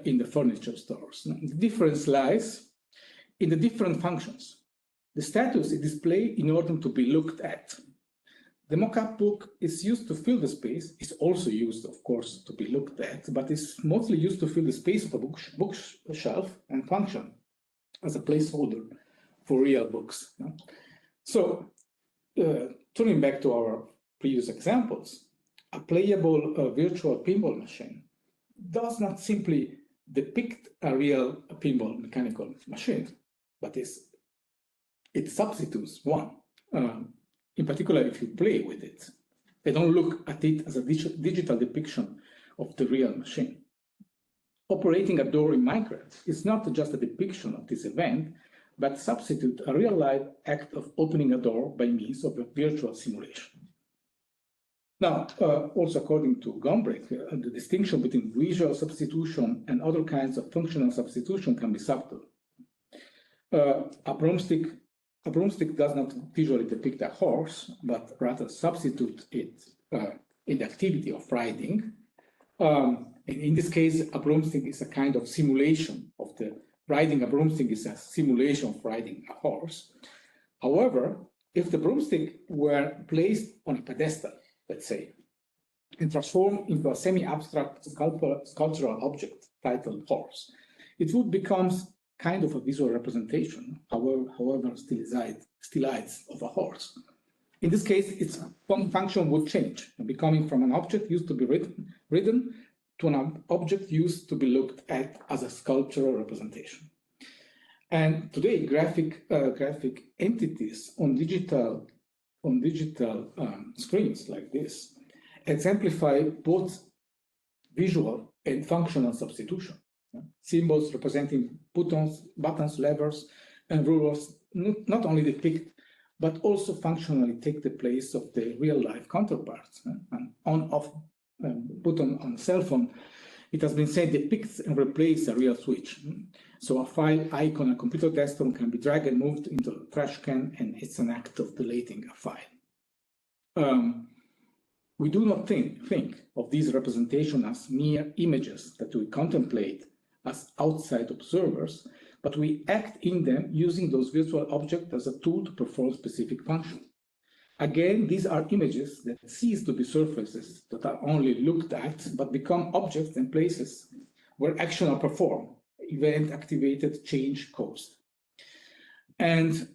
in the furniture stores. The difference lies in the different functions. The status is displayed in order to be looked at. The mock-up book is used to fill the space. It's also used, of course, to be looked at, but it's mostly used to fill the space of a bookshelf and function as a placeholder for real books. So, turning back to our previous examples, a playable virtual pinball machine does not simply depict a real pinball mechanical machine, but it substitutes one. In particular, if you play with it, they don't look at it as a digital depiction of the real machine. Operating a door in Minecraft is not just a depiction of this event, but substitute a real-life act of opening a door by means of a virtual simulation. Now, also according to Gombrich, the distinction between visual substitution and other kinds of functional substitution can be subtle. A broomstick does not visually depict a horse, but rather substitute it in the activity of riding. In this case, a broomstick is a kind of simulation of riding a broomstick is a simulation of riding a horse. However, if the broomstick were placed on a pedestal, let's say, and transformed into a semi-abstract sculptural object titled horse, it would become kind of a visual representation, however stylized of a horse. In this case, its function would change, becoming from an object used to be ridden to an object used to be looked at as a sculptural representation. And today, graphic entities on digital screens like this exemplify both visual and functional substitution. Symbols representing buttons, levers, and rulers not only depict, but also functionally take the place of the real-life counterparts. An on-off button on a cell phone, it has been said, depicts and replaces a real switch. So a file icon on a computer desktop can be dragged and moved into a trash can, and it's an act of deleting a file. We do not think of these representations as mere images that we contemplate as outside observers, but we act in them using those visual objects as a tool to perform specific functions. Again, these are images that cease to be surfaces that are only looked at, but become objects and places where action are performed, event activated, change caused. And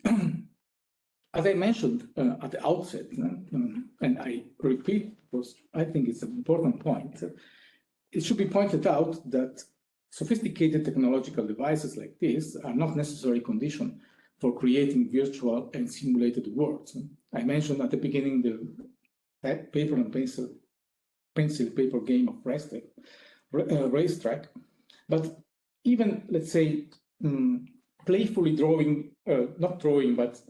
as I mentioned at the outset, and I repeat because I think it's an important point, it should be pointed out that sophisticated technological devices like this are not necessary condition for creating virtual and simulated worlds. I mentioned at the beginning the paper and pencil pencil paper game of racetrack. But even, let's say, playfully drawing, not drawing, but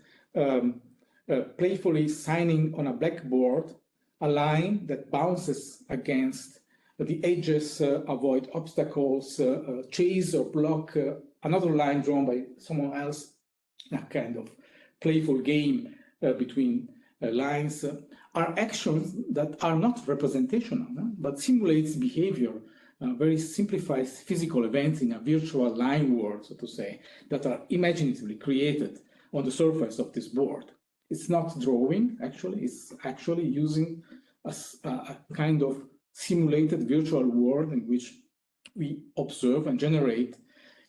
playfully signing on a blackboard a line that bounces against the edges, avoid obstacles, chase or block another line drawn by someone else, a kind of playful game between lines, are actions that are not representational, but simulates behavior, very simplified physical events in a virtual line world, so to say, that are imaginatively created on the surface of this board. It's not drawing, actually, it's actually using a kind of simulated virtual world in which we observe and generate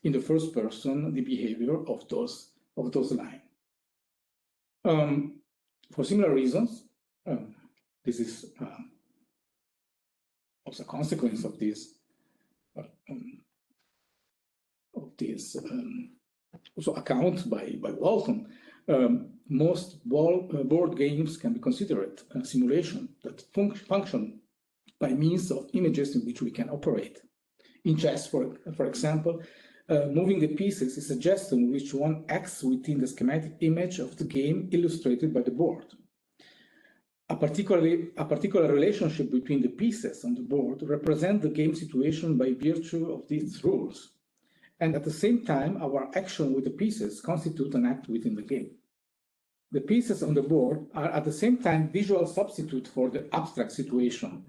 in the first person the behavior of those lines. For similar reasons, this is also a consequence of this also account by Walton. Most board games can be considered a simulation that function by means of images in which we can operate. In chess, for example, moving the pieces is a gesture in which one acts within the schematic image of the game illustrated by the board. A particular relationship between the pieces on the board represents the game situation by virtue of these rules. And at the same time, our action with the pieces constitute an act within the game. The pieces on the board are at the same time visual substitute for the abstract situation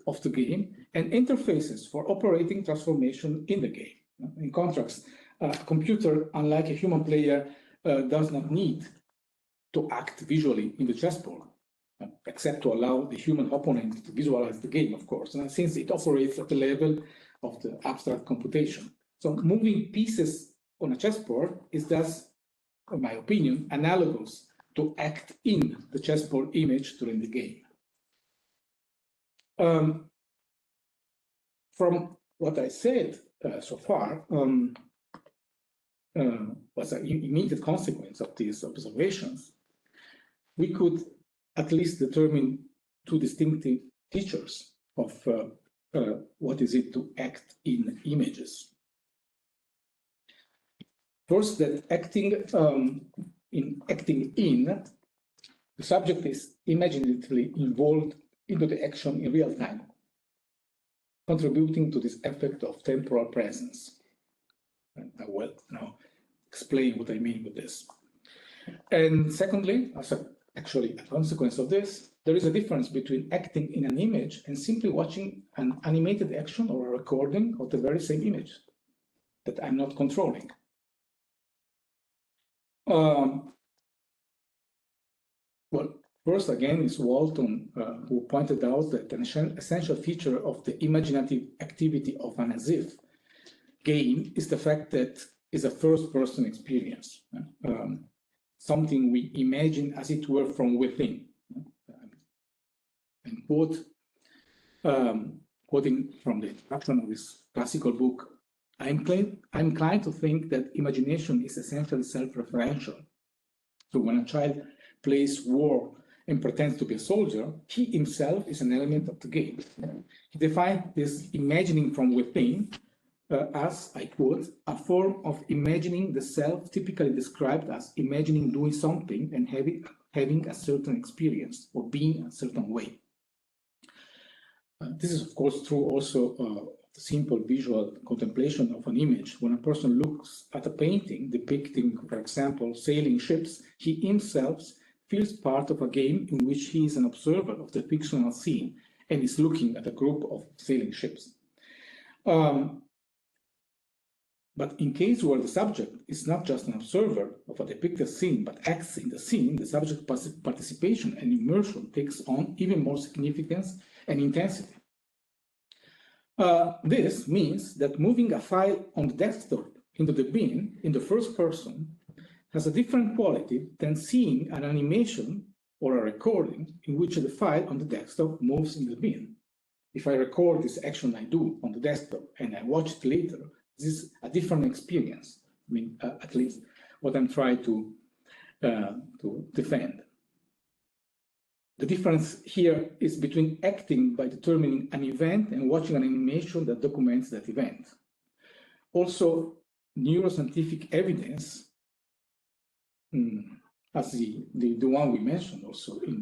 of the game and interfaces for operating transformation in the game. In contrast, a computer, unlike a human player, does not need to act visually in the chessboard, except to allow the human opponent to visualize the game, of course, and since it operates at the level of the abstract computation. So moving pieces on a chessboard is thus, in my opinion, analogous to act in the chessboard image during the game. From what I said so far, was an immediate consequence of these observations. We could at least determine two distinctive features of what is it to act in images. First, that acting in, the subject is imaginatively involved into the action in real time, contributing to this effect of temporal presence. And I will now explain what I mean with this. And secondly, actually a consequence of this, there is a difference between acting in an image and simply watching an animated action or a recording of the very same image that I'm not controlling. Well, first again is Walton, who pointed out that an essential feature of the imaginative activity of an as-if game is the fact that it's a first-person experience, something we imagine as it were from within. And quoting from the introduction of this classical book, I'm inclined to think that imagination is essentially self-referential. So when a child plays war and pretends to be a soldier, he himself is an element of the game. He defines this imagining from within as, I quote, a form of imagining the self typically described as imagining doing something and having a certain experience or being a certain way. This is, of course, true also the simple visual contemplation of an image. When a person looks at a painting depicting, for example, sailing ships, he himself feels part of a game in which he is an observer of the fictional scene and is looking at a group of sailing ships. But in case where the subject is not just an observer of a depicted scene, but acts in the scene, the subject participation and immersion takes on even more significance and intensity. This means that moving a file on the desktop into the bin in the first person has a different quality than seeing an animation or a recording in which the file on the desktop moves in the bin. If I record this action I do on the desktop and I watch it later, this is a different experience. I mean, at least what I'm trying to defend. The difference here is between acting by determining an event and watching an animation that documents that event. Also, neuroscientific evidence, as the one we mentioned also in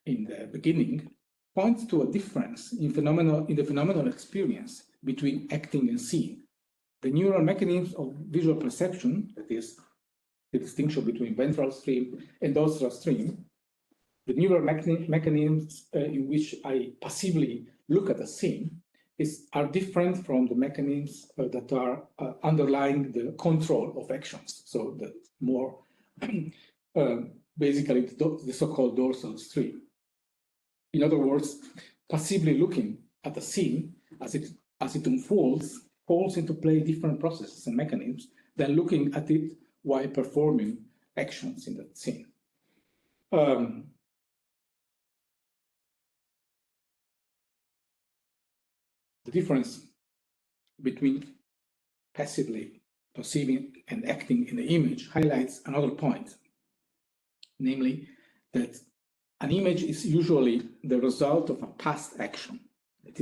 the beginning, points to a difference in the phenomenal experience between acting and seeing. The neural mechanisms of visual perception, that is the distinction between ventral stream and dorsal stream, the neural mechanisms in which I passively look at a scene are different from the mechanisms that are underlying the control of actions. So the more, basically the so-called dorsal stream. In other words, passively looking at a scene as it unfolds calls into play different processes and mechanisms than looking at it while performing actions in that scene. The difference between passively perceiving and acting in the image highlights another point, namely that an image is usually the result of a past action. It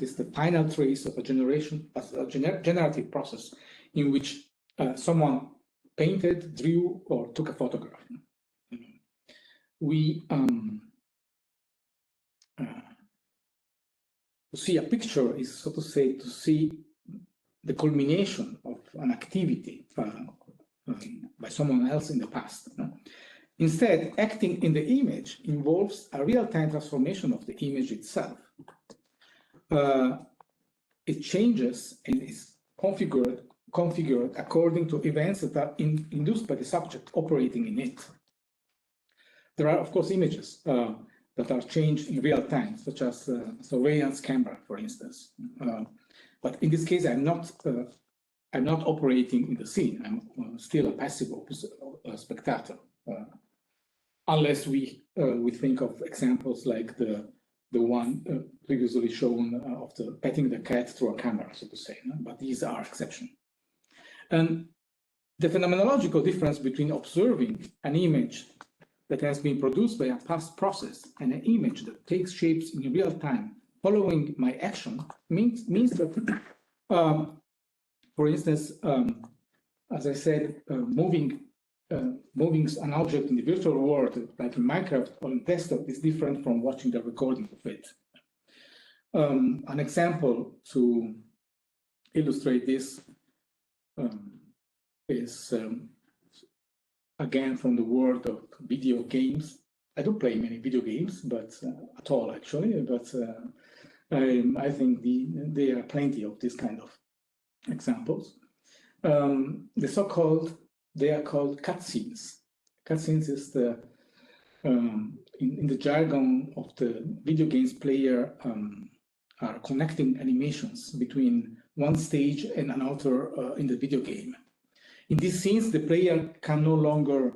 is the final trace of a generative process in which someone painted, drew, or took a photograph. To see a picture is, so to say, to see the culmination of an activity by someone else in the past. Instead, acting in the image involves a real-time transformation of the image itself. It changes and is configured according to events that are induced by the subject operating in it. There are, of course, images that are changed in real time, such as surveillance camera, for instance. But in this case, I'm not operating in the scene. I'm still a passive spectator, unless we think of examples like the one previously shown of the petting the cat through a camera, so to say. But these are exceptions. And the phenomenological difference between observing an image that has been produced by a past process and an image that takes shapes in real time following my action means that, for instance, as I said, moving an object in the virtual world, like in Minecraft or in desktop, is different from watching the recording of it. An example to illustrate this is again from the world of video games. I don't play many video games, but at all actually. But I think there are plenty of this kind of examples. They are called cutscenes. Cutscenes is the in the jargon of the video games player are connecting animations between one stage and another in the video game. In these scenes, the player can no longer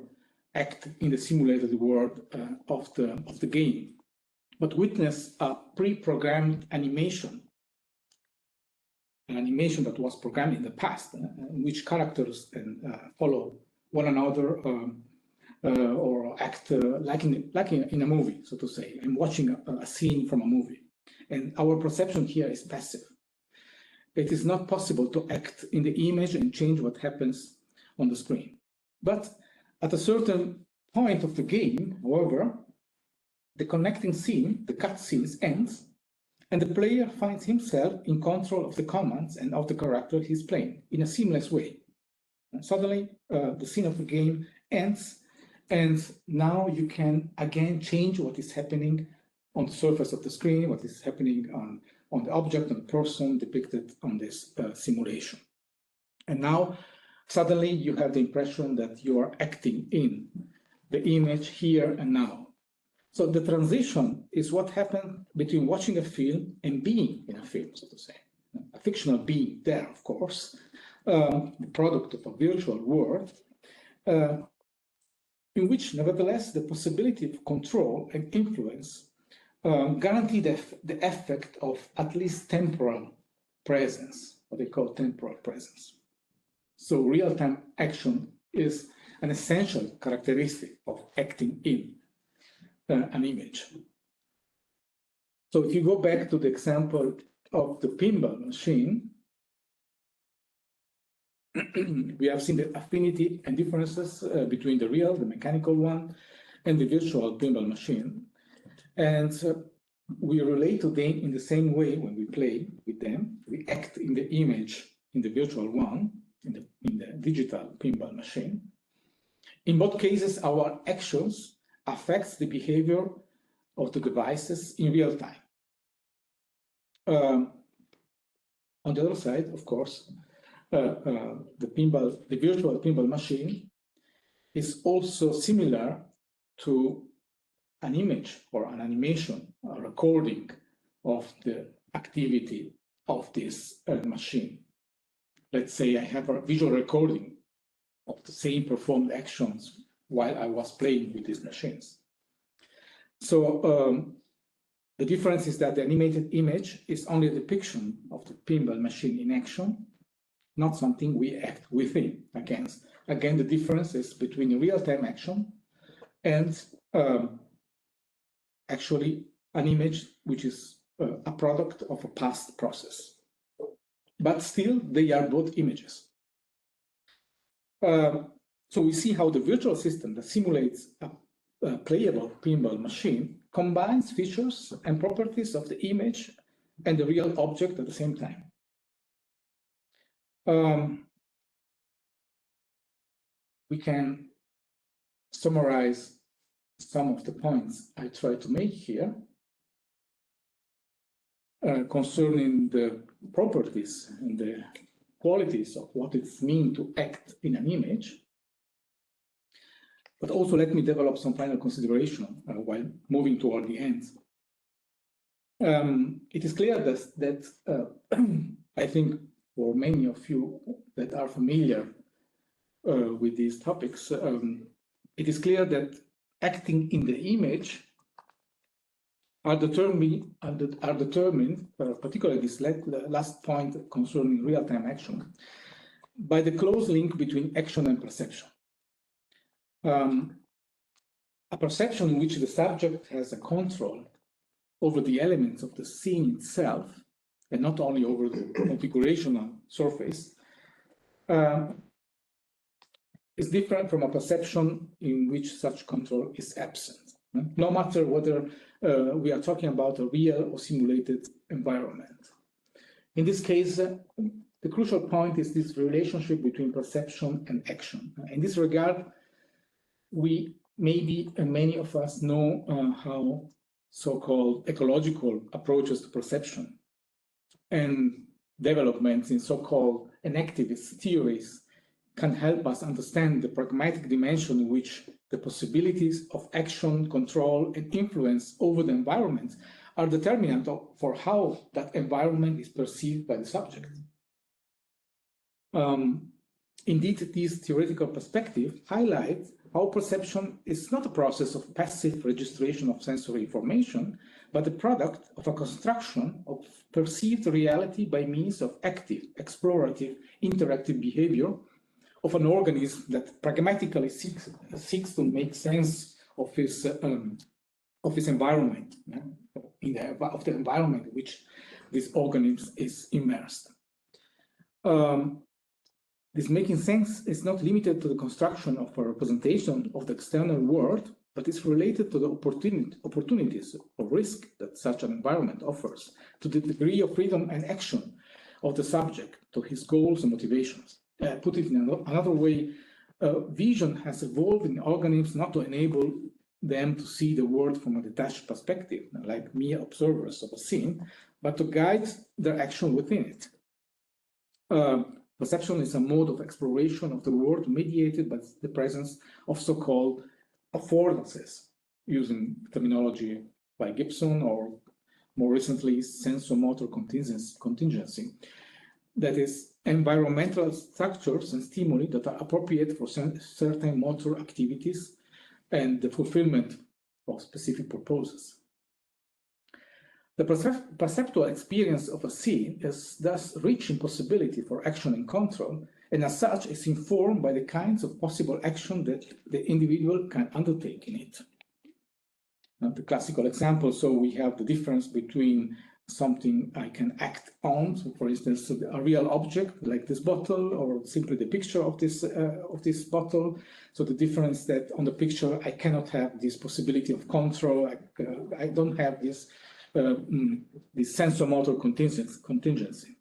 act in the simulated world of the game, but witness a pre-programmed animation, an animation that was programmed in the past, in which characters follow one another or act like in a movie, so to say. I'm watching a scene from a movie, and our perception here is passive. It is not possible to act in the image and change what happens on the screen. But at a certain point of the game, however, the connecting scene, the cutscenes, ends, and the player finds himself in control of the commands and of the character he's playing in a seamless way. And suddenly, the scene of the game ends, and now you can again change what is happening on the surface of the screen, what is happening on the object and person depicted on this simulation. And now, suddenly, you have the impression that you are acting in the image here and now. So the transition is what happened between watching a film and being in a film, so to say. A fictional being there, of course, the product of a virtual world, in which, nevertheless, the possibility of control and influence guarantee the effect of at least temporal presence, what they call temporal presence. So real-time action is an essential characteristic of acting in. an image. So if you go back to the example of the pinball machine, we have seen the affinity and differences between the real, the mechanical one, and the virtual pinball machine. And we relate to them in the same way when we play with them. We act in the image in the virtual one, in the digital pinball machine. In both cases, our actions affect the behavior of the devices in real time. On the other side, of course, the virtual pinball machine is also similar to an image or an animation, a recording of the activity of this machine. Let's say I have a visual recording of the same performed actions while I was playing with these machines. So the difference is that the animated image is only a depiction of the pinball machine in action, not something we act within against. Again, the difference is between real-time action and actually an image which is a product of a past process. But still, they are both images. So we see how the virtual system that simulates a playable pinball machine combines features and properties of the image and the real object at the same time. We can summarize some of the points I try to make here concerning the properties and the qualities of what it means to act in an image. But also let me develop some final consideration while moving toward the end. It is clear that I think for many of you that are familiar with these topics, it is clear that acting in the image are determined, particularly this last point concerning real-time action, by the close link between action and perception. A perception in which the subject has a control over the elements of the scene itself, and not only over the configurational surface, is different from a perception in which such control is absent, no matter whether we are talking about a real or simulated environment. In this case, the crucial point is this relationship between perception and action. In this regard, we maybe, and many of us know how so-called ecological approaches to perception and developments in so-called enactivist theories can help us understand the pragmatic dimension in which the possibilities of action, control, and influence over the environment are determinant for how that environment is perceived by the subject. Indeed, this theoretical perspective highlights how perception is not a process of passive registration of sensory information, but the product of a construction of perceived reality by means of active, explorative, interactive behavior of an organism that pragmatically seeks to make sense of his environment, of the environment in which this organism is immersed. This making sense is not limited to the construction of a representation of the external world, but is related to the opportunities or risk that such an environment offers, to the degree of freedom and action of the subject, to his goals and motivations. Put it in another way, vision has evolved in organisms not to enable them to see the world from a detached perspective, like mere observers of a scene, but to guide their action within it. Perception is a mode of exploration of the world mediated by the presence of so-called affordances, using terminology by Gibson, or more recently, sensomotor contingency. That is, environmental structures and stimuli that are appropriate for certain motor activities and the fulfillment of specific purposes. The perceptual experience of a scene is thus rich in possibility for action and control, and as such is informed by the kinds of possible action that the individual can undertake in it. the classical example. So we have the difference between something I can act on, so for instance, a real object like this bottle, or simply the picture of this bottle. So the difference that on the picture I cannot have this possibility of control. I don't have this this sensomotor contingency.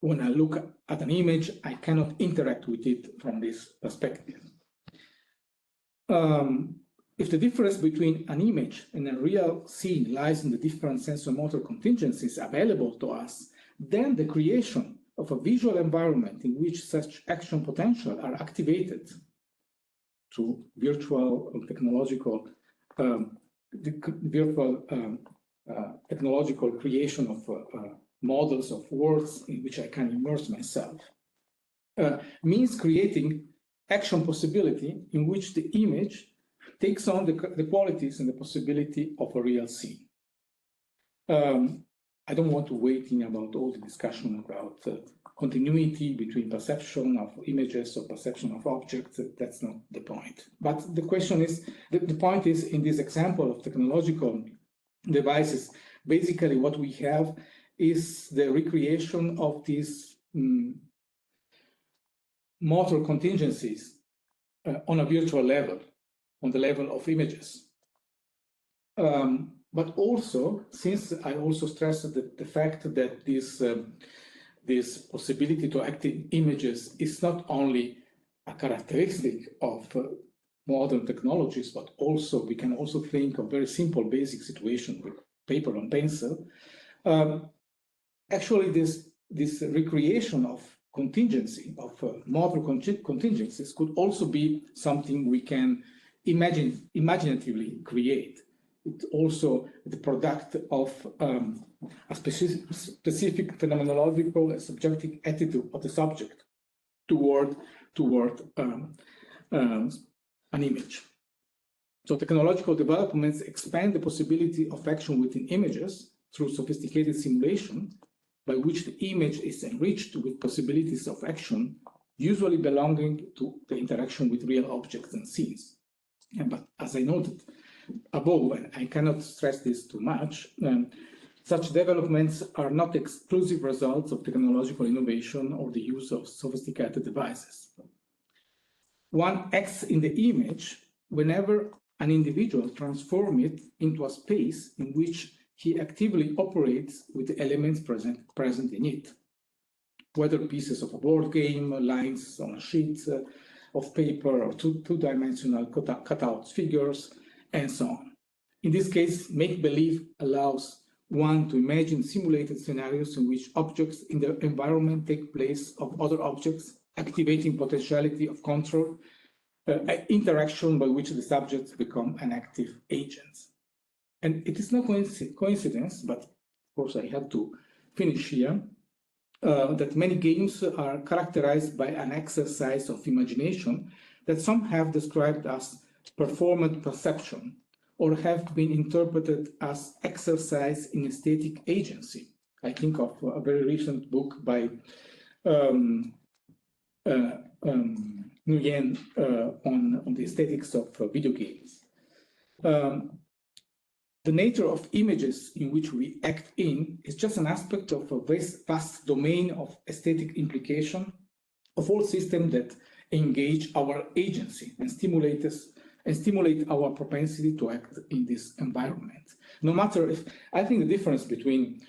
When I look at an image, I cannot interact with it from this perspective. If the difference between an image and a real scene lies in the different sensomotor contingencies available to us, then the creation of a visual environment in which such action potential are activated through virtual technological technological creation of models of worlds in which I can immerse myself, means creating action possibility in which the image takes on the qualities and the possibility of a real scene. I don't want to wait in about all the discussion about continuity between perception of images or perception of objects. That's not the point. But the question is, the point is, in this example of technological devices, basically what we have is the recreation of these motor contingencies on a virtual level, on the level of images. But also, since I also stressed the fact that this possibility to act in images is not only a characteristic of modern technologies, but also we can also think of very simple basic situation with paper and pencil. Actually, this recreation of contingency, of motor contingencies, could also be something we can imaginatively create. It's also the product of a specific phenomenological and subjective attitude of the subject toward an image. So technological developments expand the possibility of action within images through sophisticated simulation, by which the image is enriched with possibilities of action, usually belonging to the interaction with real objects and scenes. But as I noted above, and I cannot stress this too much, such developments are not exclusive results of technological innovation or the use of sophisticated devices. One acts in the image whenever an individual transforms it into a space in which he actively operates with the elements present in it, whether pieces of a board game, lines on a sheet of paper, or two-dimensional cutouts, figures, and so on. In this case, make-believe allows one to imagine simulated scenarios in which objects in the environment take place of other objects, activating potentiality of control, interaction by which the subjects become an active agent. And it is no coincidence, but of course I have to finish here, that many games are characterized by an exercise of imagination that some have described as performant perception, or have been interpreted as exercise in aesthetic agency. I think of a very recent book by Nguyen on the aesthetics of video games. The nature of images in which we act in is just an aspect of a vast domain of aesthetic implication of all systems that engage our agency and stimulate our propensity to act in this environment. No matter if, I think the difference between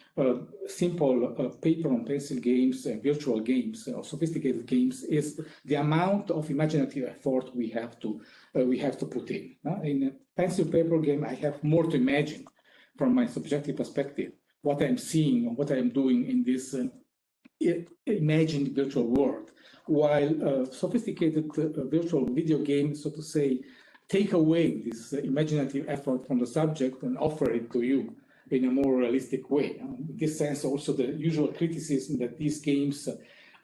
simple paper and pencil games and virtual games or sophisticated games is the amount of imaginative effort we have to put in. In a pencil paper game, I have more to imagine from my subjective perspective, what I'm seeing and what I'm doing in this imagined virtual world, while sophisticated virtual video games, so to say, take away this imaginative effort from the subject and offer it to you in a more realistic way. In this sense, also the usual criticism that these games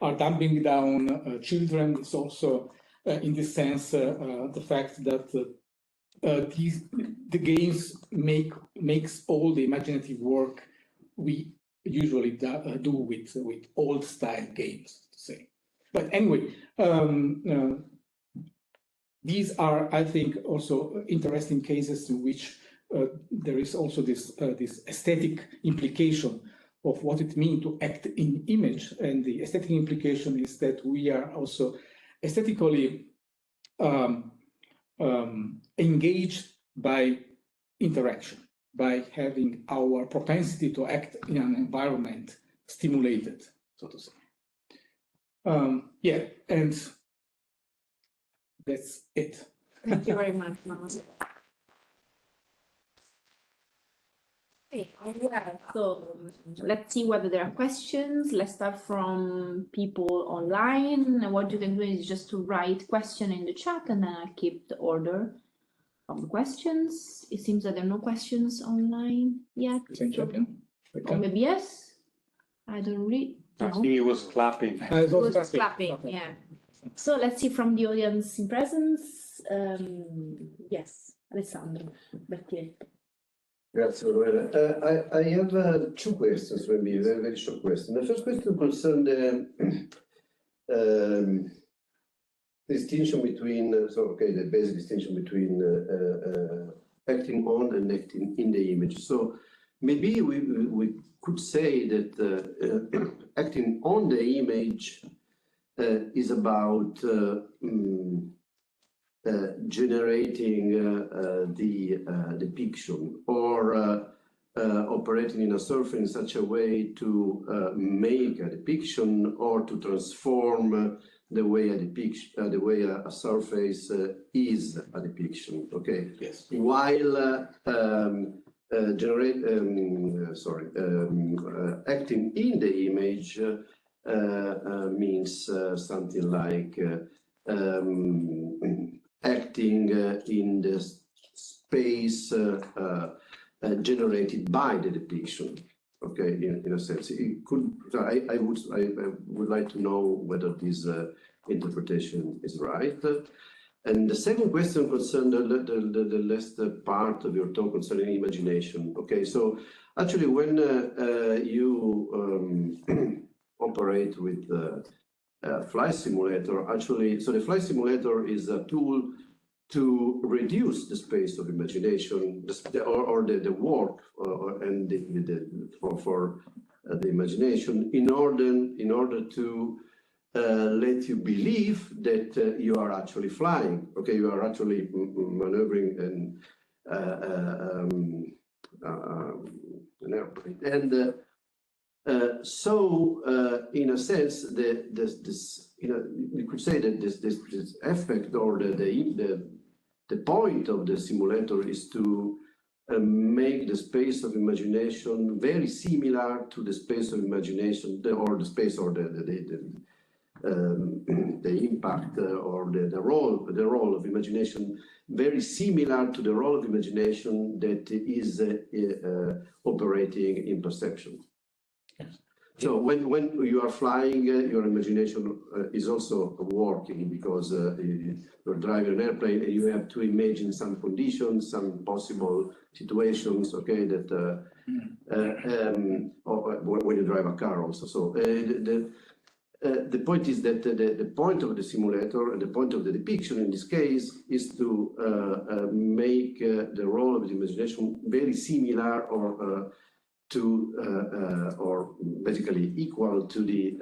are dumbing down children is also, in this sense, the fact that the games makes all the imaginative work we usually do with old style games, to say. But anyway, these are, I think, also interesting cases in which there is also this aesthetic implication of what it means to act in image. And the aesthetic implication is that we are also aesthetically engaged by interaction, by having our propensity to act in an environment stimulated, so to say. Yeah, and that's it. Thank you very much, Mama. Okay, so let's see whether there are questions. Let's start from people online. And what you can do is just to write question in the chat, and then I'll keep the order of the questions. It seems that there are no questions online yet. Or maybe yes. I don't read. I think he was clapping. It was clapping, yeah. So let's see from the audience in presence. Yes, Alessandro Bertier. Grazie, Manuela. I have two questions, maybe very, very short question. The first question concerns the distinction between, the basic distinction between acting on and acting in the image. So maybe we could say that acting on the image is about generating the depiction or operating in a surface in such a way to make a depiction or to transform the way a depiction, the way a surface is a depiction. Okay. Yes. While acting in the image means something like acting in the space generated by the depiction. Okay, in a sense, it could. I would like to know whether this interpretation is right. And the second question concerns the last part of your talk concerning imagination. Okay, so actually, when you operate with flight simulator, actually, so the flight simulator is a tool to reduce the space of imagination, or the work, and for the imagination, in order to let you believe that you are actually flying. Okay, you are actually maneuvering an airplane, and so in a sense, you could say that this effect or the point of the simulator is to make the space of imagination very similar to the space of imagination, or the space or the impact or the role of imagination very similar to the role of imagination that is operating in perception. So when you are flying, your imagination is also working, because you're driving an airplane and you have to imagine some conditions, some possible situations, okay, that or when you drive a car also. So the point is that the point of the simulator and the point of the depiction in this case is to make the role of the imagination very similar or basically equal to the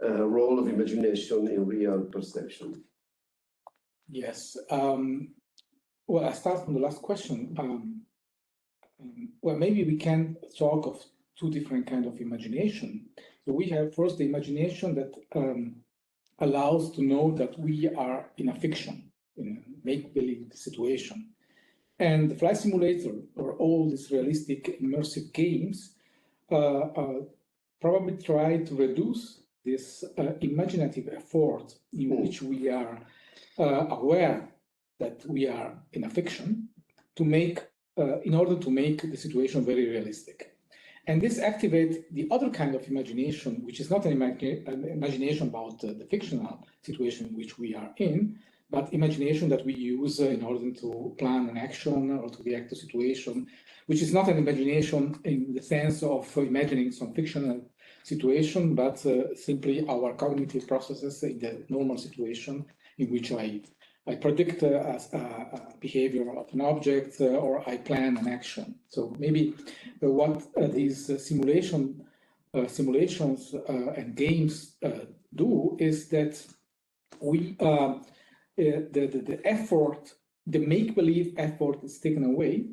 role of imagination in real perception. Yes. Well, I start from the last question. Well, maybe we can talk of two different kinds of imagination. So we have first the imagination that allows to know that we are in a fiction, in a make-believe situation. And the flight simulator, or all these realistic immersive games, probably try to reduce this imaginative effort in which we are aware that we are in a fiction, to make, in order to make the situation very realistic. And this activates the other kind of imagination, which is not an imagination about the fictional situation in which we are in, but imagination that we use in order to plan an action or to react to a situation, which is not an imagination in the sense of imagining some fictional situation, but simply our cognitive processes in the normal situation in which I I predict a behavior of an object or I plan an action. So maybe what these simulations and games do is that we the effort, the make-believe effort is taken away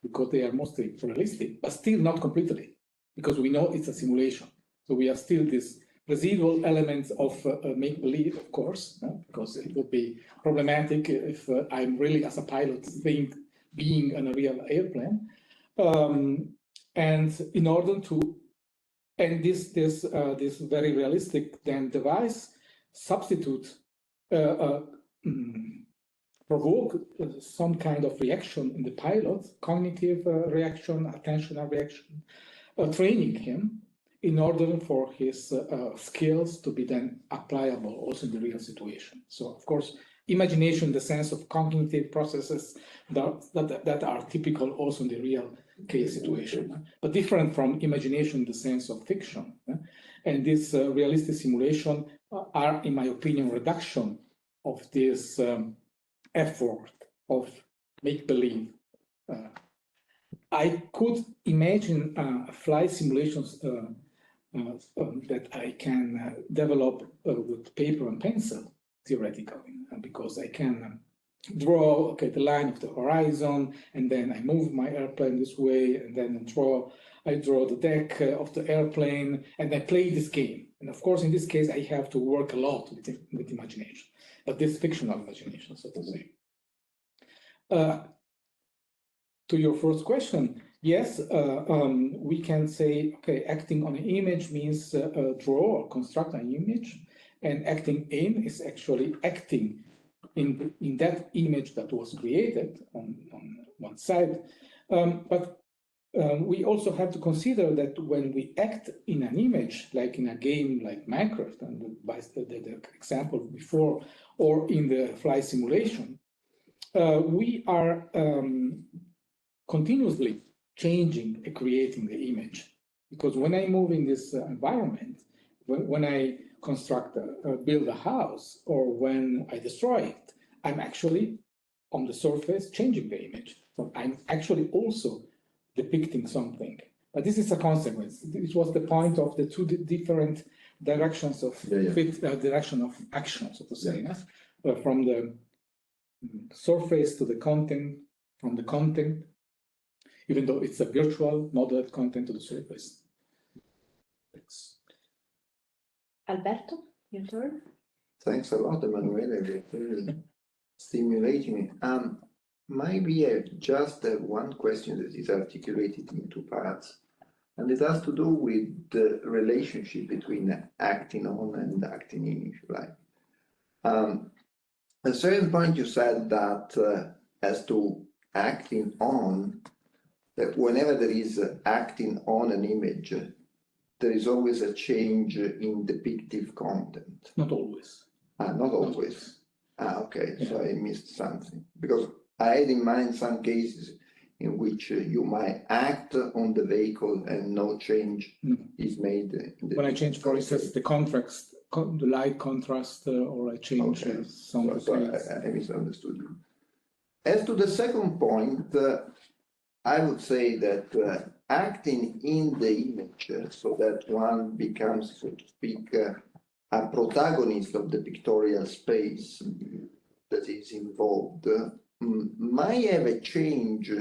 because they are mostly realistic, but still not completely, because we know it's a simulation. So we have still this residual elements of make-believe, of course, because it would be problematic if I'm really, as a pilot, being in a real airplane. And in order to, and this very realistic then device substitute provoke some kind of reaction in the pilot, cognitive reaction, attentional reaction, training him in order for his skills to be then applicable also in the real situation. So, of course, imagination in the sense of cognitive processes that are typical also in the real case situation, but different from imagination in the sense of fiction. And this realistic simulation are, in my opinion, reduction of this effort of make-believe. I could imagine flight simulations that I can develop with paper and pencil, theoretically, because I can draw the line of the horizon, and then I move my airplane this way, and then I draw the deck of the airplane, and I play this game. And of course, in this case, I have to work a lot with imagination, but this fictional imagination, so to say. To your first question, yes, we can say, okay, acting on an image means draw or construct an image, and acting in is actually acting in that image that was created on one side. But we also have to consider that when we act in an image, like in a game like Minecraft, and the example before, or in the flight simulation, we are continuously changing and creating the image. Because when I move in this environment, when I construct, build a house, or when I destroy it, I'm actually on the surface changing the image. So I'm actually also depicting something. But this is a consequence. This was the point of the two different directions of direction of action, so to say, from the surface to the content, from the content, even though it's a virtual modeled content to the surface. Thanks. Alberto, your turn. Thanks a lot, Emanuele. Very stimulating. Maybe just one question that is articulated in two parts, and it has to do with the relationship between acting on and acting in, if you like. At a certain point, you said that as to acting on, that whenever there is acting on an image, there is always a change in depictive content. Not always. Not always. Okay, yeah. So I missed something. Because I had in mind some cases in which you might act on the vehicle and no change is made. When I change, for instance, the contrast, the light contrast, or I change some. So I misunderstood you. As to the second point, I would say that acting in the image, so that one becomes, so to speak, a protagonist of the pictorial space that is involved, might have a change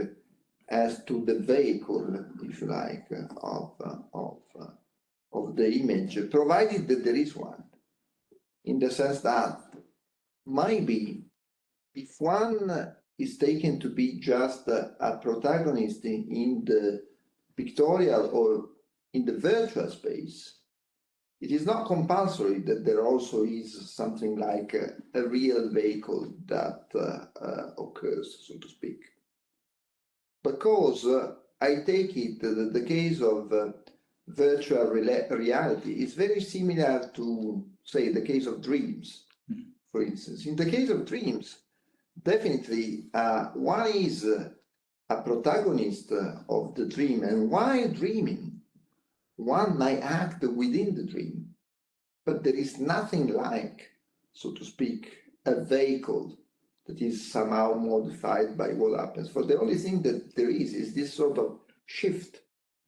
as to the vehicle, if you like, of the image, provided that there is one, in the sense that maybe if one is taken to be just a protagonist in the pictorial or in the virtual space, it is not compulsory that there also is something like a real vehicle that occurs, so to speak. Because I take it that the case of virtual reality is very similar to, say, the case of dreams, for instance. In the case of dreams, definitely one is a protagonist of the dream, and while dreaming, one might act within the dream, but there is nothing like, so to speak, a vehicle that is somehow modified by what happens. For the only thing that there is this sort of shift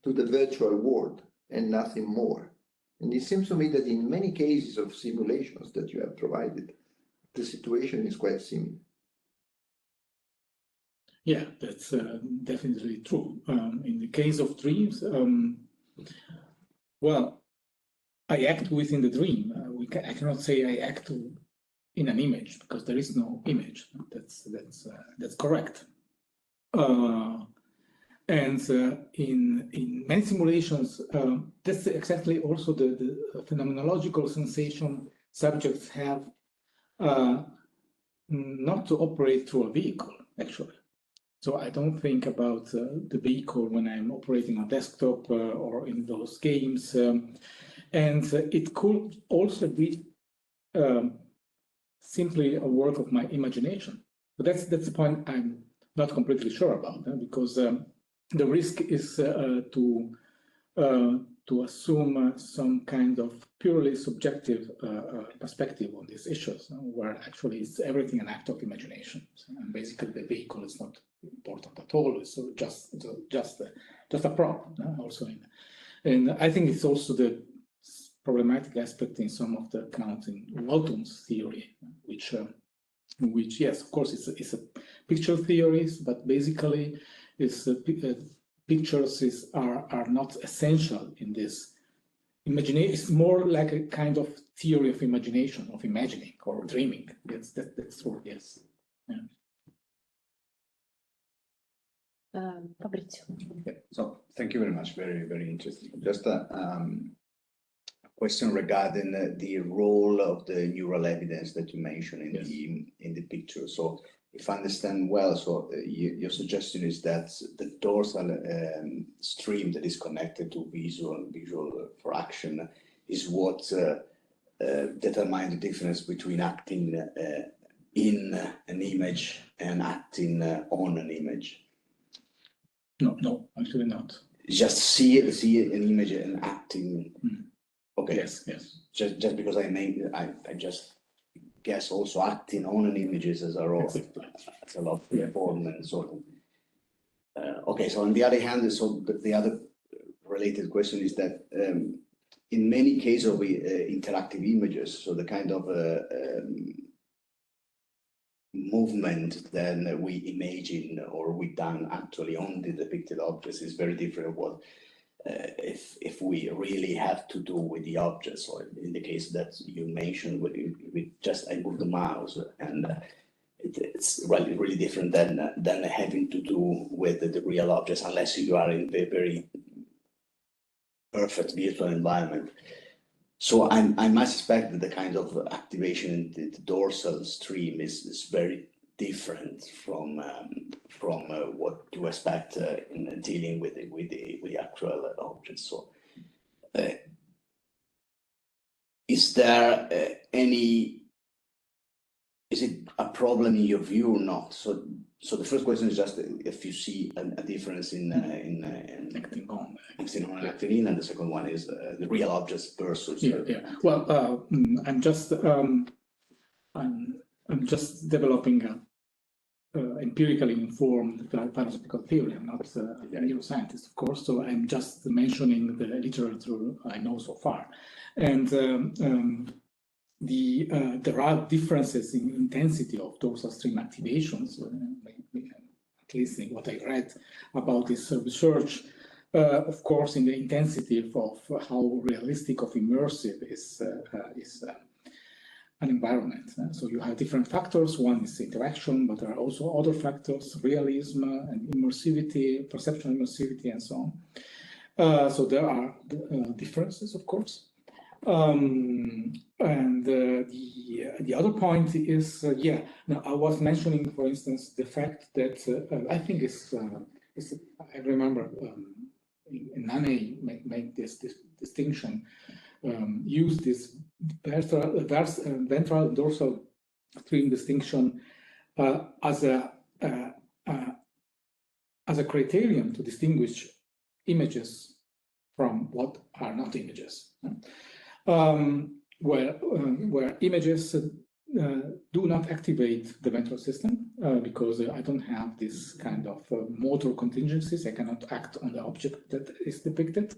to the virtual world and nothing more. And it seems to me that in many cases of simulations that you have provided, the situation is quite similar. Yeah, that's definitely true. In the case of dreams, well, I act within the dream. I cannot say I act in an image because there is no image. That's correct. And in many simulations, that's exactly also the phenomenological sensation subjects have not to operate through a vehicle, actually. So I don't think about the vehicle when I'm operating on desktop or in those games. And it could also be simply a work of my imagination. But that's the point I'm not completely sure about, because the risk is to assume some kind of purely subjective perspective on these issues, where actually it's everything an act of imagination. And basically, the vehicle is not important at all. It's just a prop. Also, and I think it's also the problematic aspect in some of the accounts in Walton's theory, which yes, of course, it's a picture theories, but basically, pictures are not essential in this. It's more like a kind of theory of imagination, of imagining or dreaming. That's true. Yes. Yeah. Fabrizio. Yeah, so thank you very much. Very, very interesting. Just a question regarding the role of the neural evidence that you mentioned in the picture. So if I understand well, so your suggestion is that the dorsal stream that is connected to visual for action is what determines the difference between acting in an image and acting on an image. No, actually not. Just see an image and acting. Okay. Yes. Just because I just guess also acting on an images as a role. That's a lot of performance sort of. Okay, so on the other hand, so the other related question is that in many cases of interactive images, so the kind of movement then we imagine or we done actually on the depicted objects is very different what if we really have to do with the objects, or in the case that you mentioned with just I move the mouse, and it's really different than having to do with the real objects, unless you are in a very perfect virtual environment. So I must expect that the kind of activation in the dorsal stream is very different from what you expect in dealing with the actual objects. So, is there is it a problem in your view or not? So the first question is just if you see a difference in Acting on. Acting on and acting in, and the second one is the real objects versus. Yeah. Well, I'm just developing a empirically informed philosophical theory. I'm not a neuroscientist, of course, so I'm just mentioning the literature I know so far. And there are differences in intensity of dorsal stream activations, at least in what I read about this research. Of course, in the intensity of how realistic of immersive is an environment. So you have different factors. One is interaction, but there are also other factors, realism and immersivity, perceptual immersivity, and so on. So there are differences, of course. And the other point is, now I was mentioning, for instance, the fact that I think I remember in Nane make this distinction, use this ventral dorsal stream distinction as a criterion to distinguish images from what are not images. Where images do not activate the ventral system because I don't have this kind of motor contingencies. I cannot act on the object that is depicted.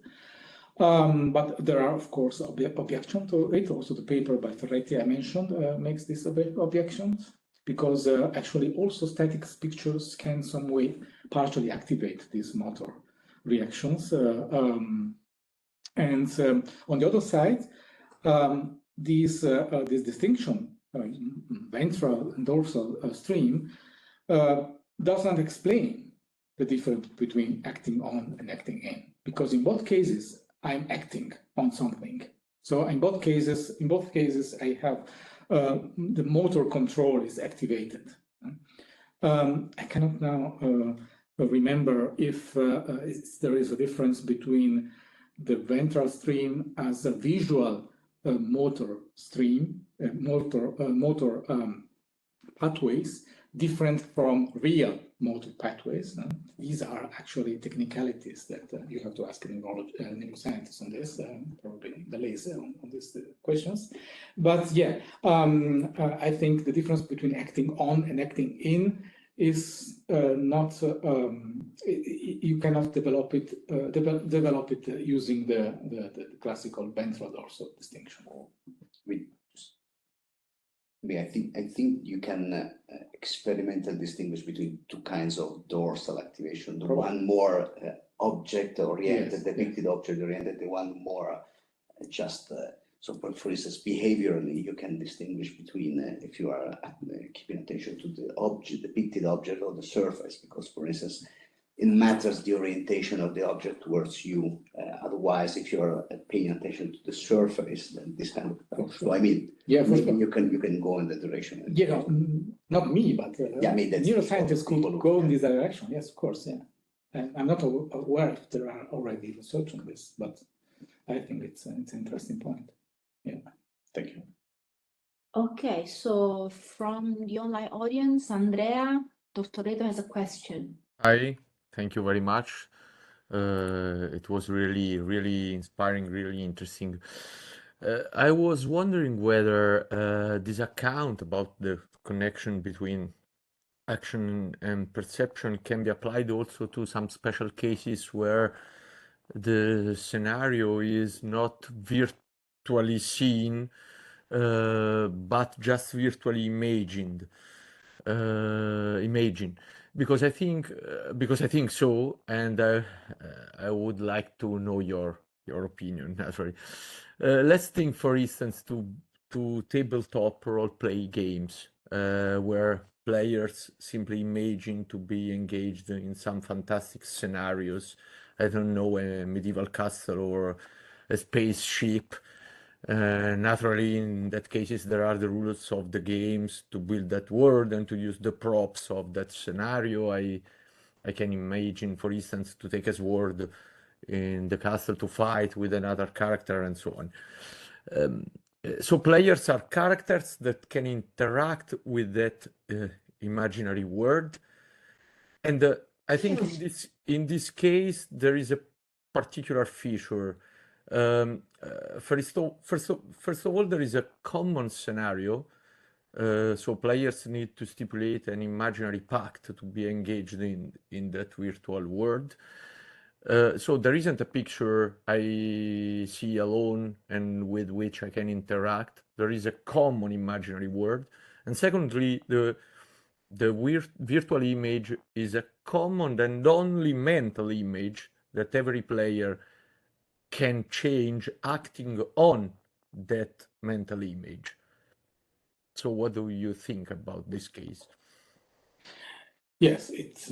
But there are, of course, objections to it. Also, the paper by Ferretti I mentioned makes these objections because actually also static pictures can some way partially activate these motor reactions. On the other side, this distinction, ventral and dorsal stream, does not explain the difference between acting on and acting in, because in both cases, I'm acting on something. So in both cases, I have the motor control is activated. I cannot now remember if there is a difference between the ventral stream as a visual motor stream, motor pathways, different from real motor pathways. These are actually technicalities that you have to ask a neuroscientist on this, probably delays on these questions. But yeah, I think the difference between acting on and acting in is not, you cannot develop it using the classical ventral dorsal distinction. I think you can experimentally distinguish between two kinds of dorsal activation. The one more object-oriented, Yes, depicted object-oriented, the one more just, so for instance, behaviorally, you can distinguish between if you are keeping attention to the object, depicted object or the surface, because for instance, it matters the orientation of the object towards you. Otherwise, if you're paying attention to the surface, then this kind of. So I mean, yeah, for sure. you can go in that direction. Yeah, not me, but yeah, I mean, neuroscientists could go in yeah. this direction. Yes, of course. Yeah, and I'm not aware if there are already research on this, but I think it's an interesting point. Yeah, Thank you. Okay, so from the online audience, Andrea Tortoreto has a question. Hi, thank you very much. It was really, really inspiring, really interesting. I was wondering whether this account about the connection between action and perception can be applied also to some special cases where the scenario is not virtually seen, but just virtually imagined. Because I think so, and I would like to know your opinion. Naturally, let's think, for instance, to tabletop role-play games where players simply imagine to be engaged in some fantastic scenarios. I don't know, a medieval castle or a spaceship. Naturally, in that cases, there are the rules of the games to build that world and to use the props of that scenario. I can imagine, for instance, to take a sword in the castle to fight with another character and so on. So players are characters that can interact with that imaginary world. And I think in this case, there is a particular feature. First of all, there is a common scenario. So players need to stipulate an imaginary pact to be engaged in that virtual world. So there isn't a picture I see alone and with which I can interact. There is a common imaginary world. And secondly, the virtual image is a common and only mental image that every player can change acting on that mental image. So what do you think about this case? yes, it's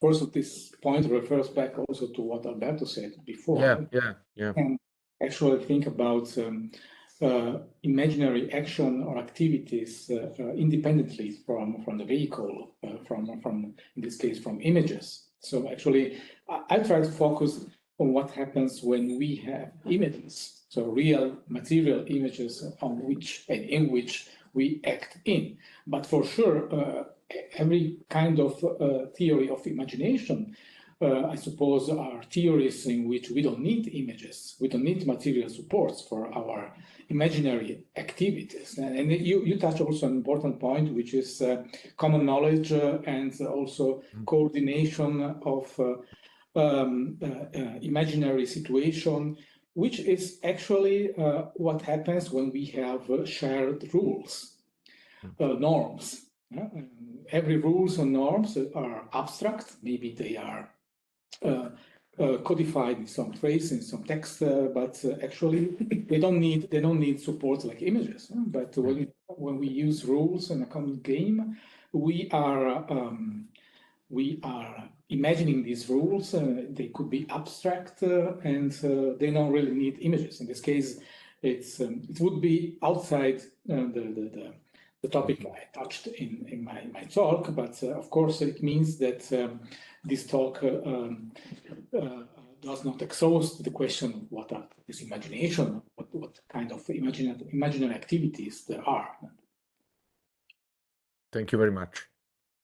first, this point refers back also to what Alberto said before. Yeah. And actually think about imaginary action or activities independently from the vehicle, from in this case from images. So actually, I try to focus on what happens when we have images, so real material images on which and in which we act in. But for sure, every kind of theory of imagination I suppose, are theories in which we don't need images, we don't need material supports for our imaginary activities. And you touch also an important point, which is common knowledge and also coordination of imaginary situation, which is actually what happens when we have shared rules, norms. Every rules and norms are abstract. Maybe they are codified in some phrase, in some text, but actually they don't need support like images. But when we use rules in a common game, we are imagining these rules. They could be abstract, and they don't really need images. In this case, it would be outside the topic I touched in my talk, but of course it means that this talk does not exhaust the question of what is imagination, what kind of imaginary activities there are. Thank you very much.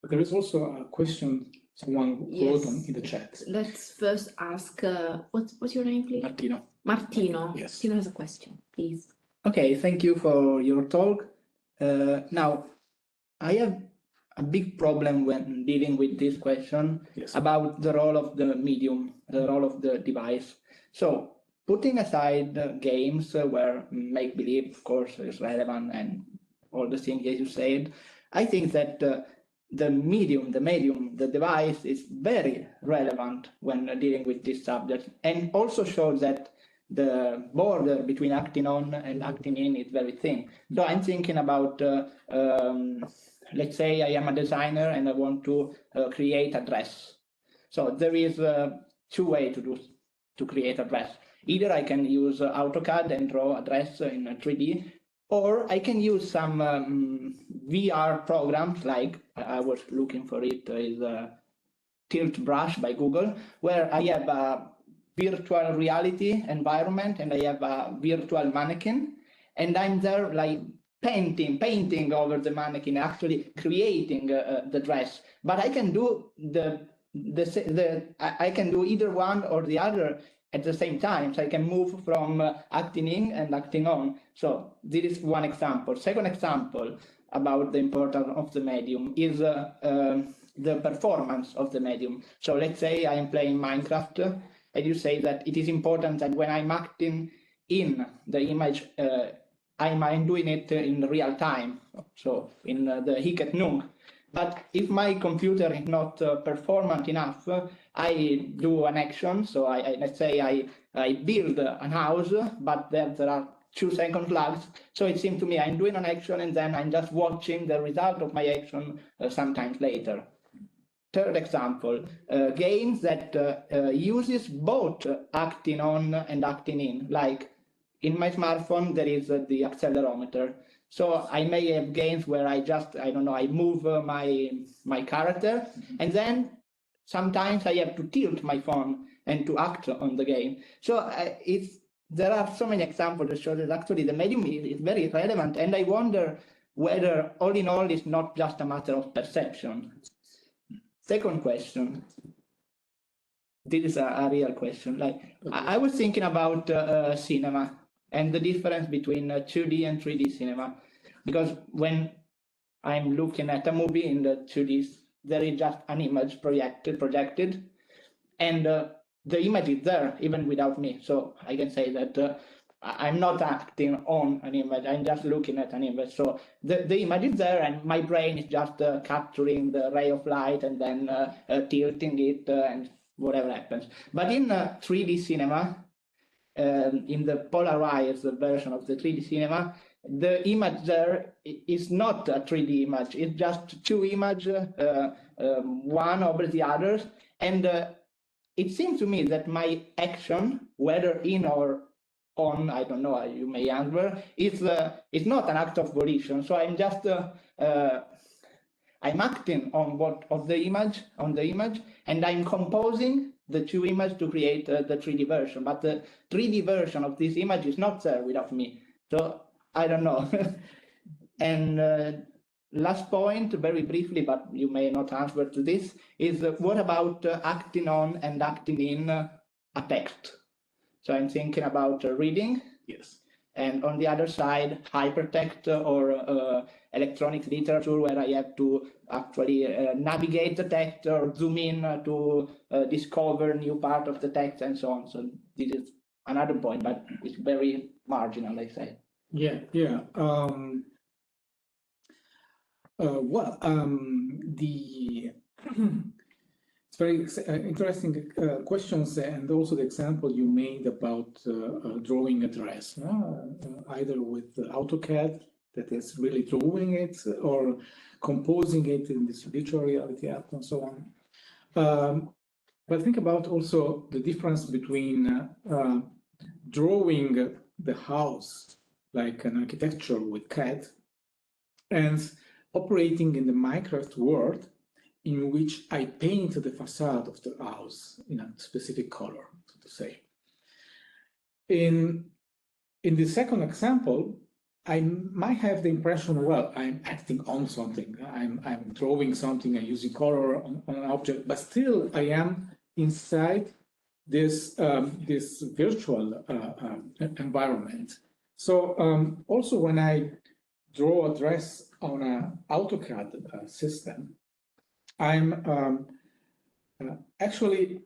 But there is also a question someone wrote in the chat. Let's first ask, what's your name, please? Martino. Martino. Yes. Martino has a question, please. Okay, thank you for your talk. Now, I have a big problem when dealing with this question about the role of the medium, the role of the device. So, putting aside games where make-believe, of course, is relevant and all the things that you said, I think that the medium, the device is very relevant when dealing with this subject, and also shows that the border between acting on and acting in is very thin. So I'm thinking about, let's say I am a designer and I want to create a dress. So there is two ways to create a dress. Either I can use AutoCAD and draw a dress in 3D, or I can use some VR programs, like I was looking for it, is Tilt Brush by Google, where I have a virtual reality environment and I have a virtual mannequin, and I'm there like painting over the mannequin, actually creating the dress. But I can do I can do either one or the other at the same time. So I can move from acting in and acting on. So this is one example. Second example about the importance of the medium is the performance of the medium. So let's say I am playing Minecraft, and you say that it is important that when I'm acting in the image, I'm doing it in real time, so in the hic et nunc. But if my computer is not performant enough, I do an action. So let's say I build a house, but there are 2-second lags. So it seems to me I'm doing an action and then I'm just watching the result of my action sometimes later. Third example, games that uses both acting on and acting in. Like in my smartphone, there is the accelerometer. So I may have games where I move my character, and then sometimes I have to tilt my phone and to act on the game. So there are so many examples that show that actually the medium is very relevant, and I wonder whether all in all it's not just a matter of perception. Second question. This is a real question. Like I was thinking about cinema and the difference between 2D and 3D cinema, because when I'm looking at a movie in the 2D, there is just an image projected, and the image is there even without me. So I can say that I'm not acting on an image, I'm just looking at an image. So the image is there and my brain is just capturing the ray of light and then tilting it and whatever happens. But in 3D cinema, in the polarized version of the 3D cinema, the image there is not a 3D image, it's just two images, one over the others. And it seems to me that my action, whether in or on, I don't know, you may answer, it's not an act of volition. So I'm just I'm acting on the image, and I'm composing the two images to create the 3D version. But the 3D version of this image is not there without me. So I don't know. And last point, very briefly, but you may not answer to this, is what about acting on and acting in a text? So I'm thinking about reading. Yes. And on the other side, hypertext or electronic literature, where I have to actually navigate the text or zoom in to discover new part of the text and so on. So this is another point, but it's very marginal, I say. Yeah. It's very interesting questions, and also the example you made about drawing a dress, either with AutoCAD, that is really drawing it, or composing it in this virtual reality app and so on. But think about also the difference between drawing the house like an architecture with CAD and operating in the Minecraft world, in which I paint the facade of the house in a specific color, so to say. In the second example, I might have the impression, well, I'm acting on something, I'm drawing something, I'm using color on an object, but still I am inside this this virtual environment. So also when I draw a dress on an AutoCAD system, I'm actually,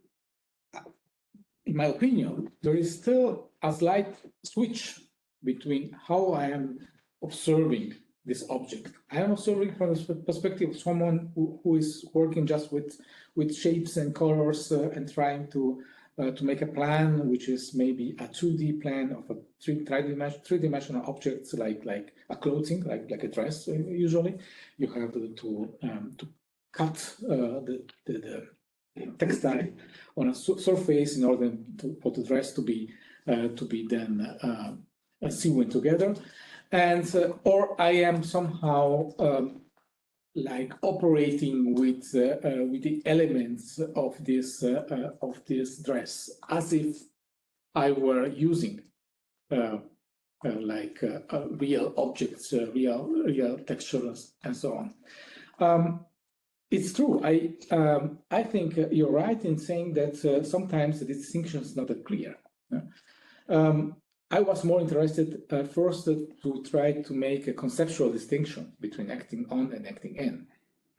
in my opinion, there is still a slight switch between how I am observing this object. I am observing from the perspective of someone who is working just with shapes and colors and trying to make a plan, which is maybe a 2D plan of a three-dimensional objects like a clothing, like a dress. Usually, you have to cut the textile on a surface in order for the dress to be then sewn together, and or I am somehow like operating with the elements of this dress as if I were using like real objects, real textures, and so on. It's true. I think you're right in saying that sometimes the distinction is not that clear. I was more interested first to try to make a conceptual distinction between acting on and acting in,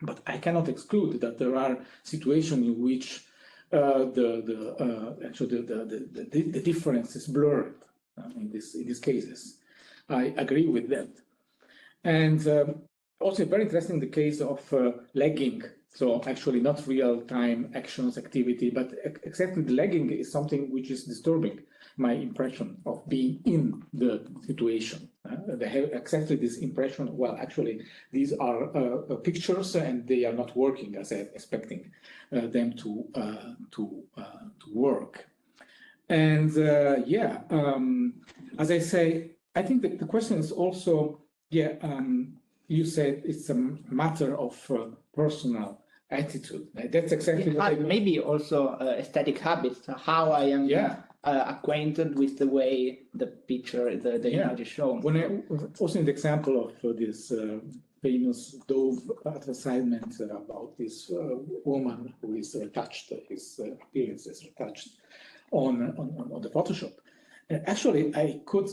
but I cannot exclude that there are situations in which actually the difference is blurred in these cases. I agree with that, and also very interesting the case of lagging. So actually not real-time actions activity, but exactly the lagging is something which is disturbing my impression of being in the situation. They have exactly this impression, well, actually, these are pictures and they are not working as I'm expecting them to work. And yeah, as I say, I think that the question is also, yeah, you said it's a matter of personal attitude. That's exactly what I mean. Maybe also aesthetic habits, how I am acquainted with the way the picture, the image is shown. When also in the example of this famous Dove advertisement about this woman who is touched, his appearance is touched on the Photoshop. Actually, I could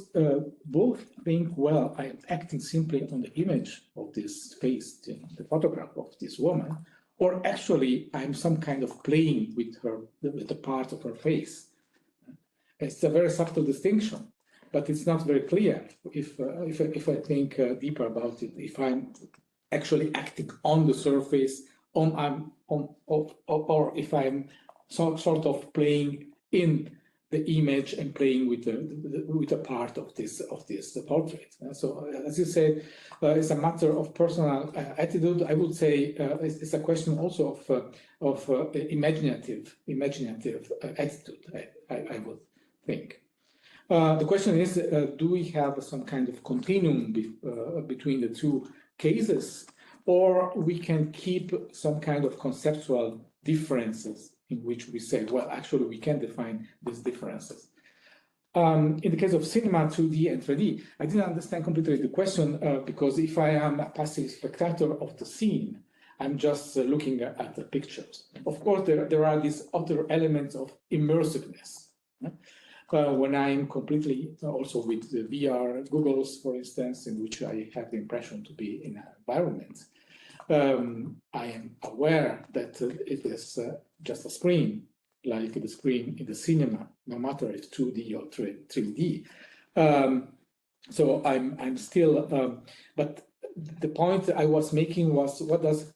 both think, well, I am acting simply on the image of this face, the photograph of this woman, or actually I'm some kind of playing with her, with the part of her face. It's a very subtle distinction, but it's not very clear if I think deeper about it. If I'm actually acting on the surface, or if I'm sort of playing in the image and playing with a part of this portrait. So, as you said, it's a matter of personal attitude. I would say it's a question also of imaginative attitude. I would think. The question is, do we have some kind of continuum between the two cases, or we can keep some kind of conceptual differences in which we say, well, actually, we can define these differences. in the case of cinema 2D and 3D, I didn't understand completely the question because if I am a passive spectator of the scene, I'm just looking at the pictures. Of course, there are these other elements of immersiveness. When I'm completely, also with the VR goggles, for instance, in which I have the impression to be in an environment, I am aware that it is just a screen, like the screen in the cinema, no matter if 2D or 3D. So I'm still, but the point I was making was what does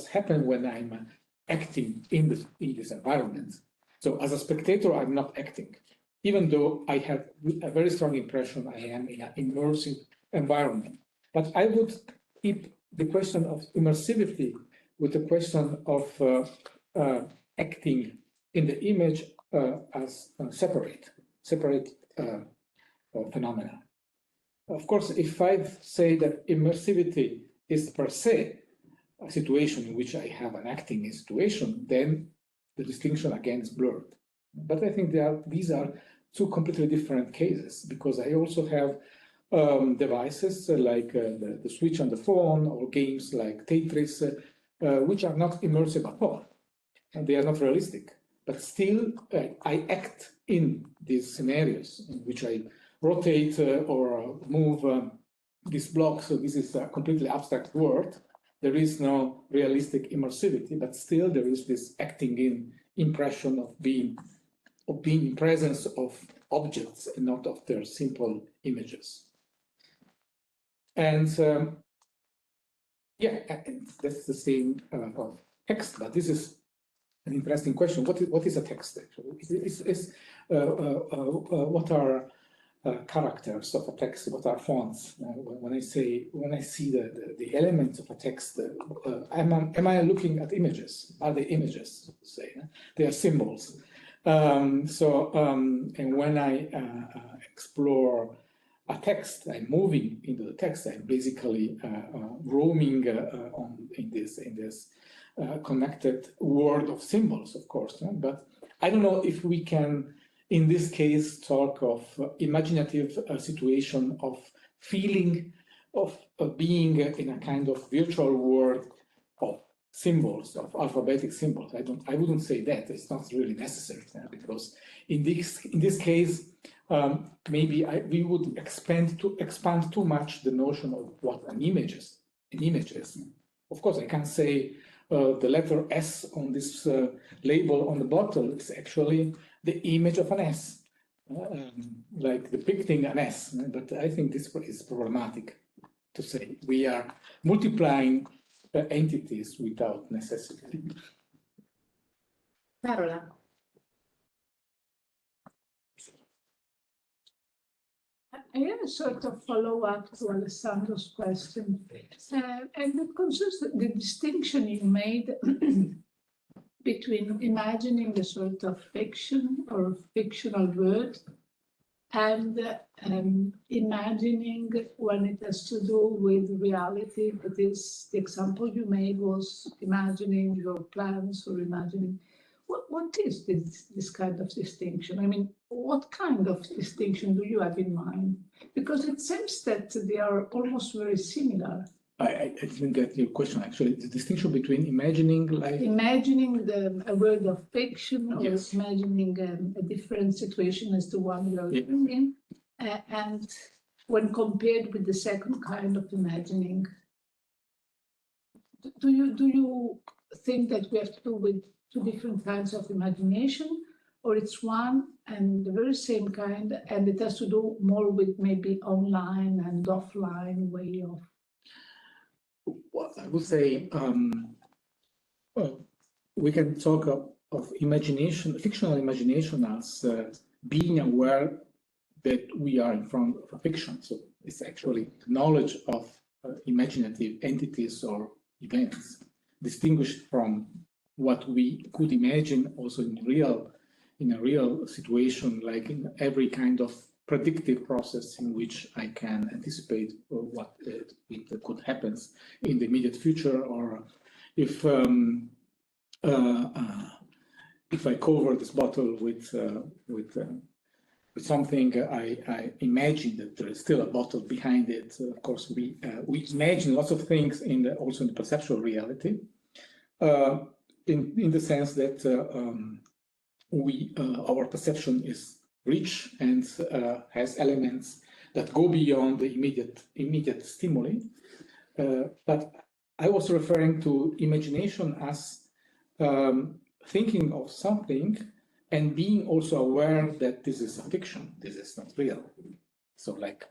happen when I'm acting in this environment? So as a spectator, I'm not acting, even though I have a very strong impression I am in an immersive environment. But I would keep the question of immersivity with the question of acting in the image as separate phenomena. Of course, if I say that immersivity is per se a situation in which I have an acting situation, then the distinction again is blurred. But I think these are two completely different cases, because I also have devices like the Switch on the phone, or games like Tetris, which are not immersive at all, and they are not realistic. But still, I act in these scenarios in which I rotate or move these blocks. So this is a completely abstract world. There is no realistic immersivity, but still there is this acting in impression of being in presence of objects and not of their simple images. And yeah, that's the same of text, but this is an interesting question. What is a text actually? What are characters of a text? What are fonts? When I see the elements of a text, am I looking at images? Are they images? Say they are symbols. And when I explore a text, I'm moving into the text. I'm basically roaming in this connected world of symbols, of course. But I don't know if we can, in this case, talk of imaginative situation of feeling of being in a kind of virtual world of symbols, of alphabetic symbols. I wouldn't say that. It's not really necessary, because in this case, maybe we would expand too much the notion of what an image is. Of course, I can say the letter S on this label on the bottle is actually the image of an S, like depicting an S. But I think this is problematic to say. We are multiplying entities without necessity. Carola. I have a sort of follow-up to Alessandro's question, and it concerns the distinction you made between imagining the sort of fiction or fictional world and imagining when it has to do with reality. That is, the example you made was imagining your plans or imagining. What is this kind of distinction? I mean, what kind of distinction do you have in mind? Because it seems that they are almost very similar. I didn't get your question, actually. The distinction between imagining like... Imagining a world of fiction, or yes, imagining a different situation as the one you're living in, and when compared with the second kind of imagining, do you think that we have to do with two different kinds of imagination, or it's one and the very same kind, and it has to do more with maybe online and offline way of? Well, I would say we can talk of imagination, fictional imagination, as being aware that we are in front of a fiction. So it's actually knowledge of imaginative entities or events, distinguished from what we could imagine also in a real situation, like in every kind of predictive process in which I can anticipate what it could happen in the immediate future, or if I cover this bottle with with something, I imagine that there is still a bottle behind it. Of course, we imagine lots of things also in the perceptual reality, in the sense that our perception is rich and has elements that go beyond the immediate stimuli. But I was referring to imagination as thinking of something and being also aware that this is a fiction, this is not real. So like...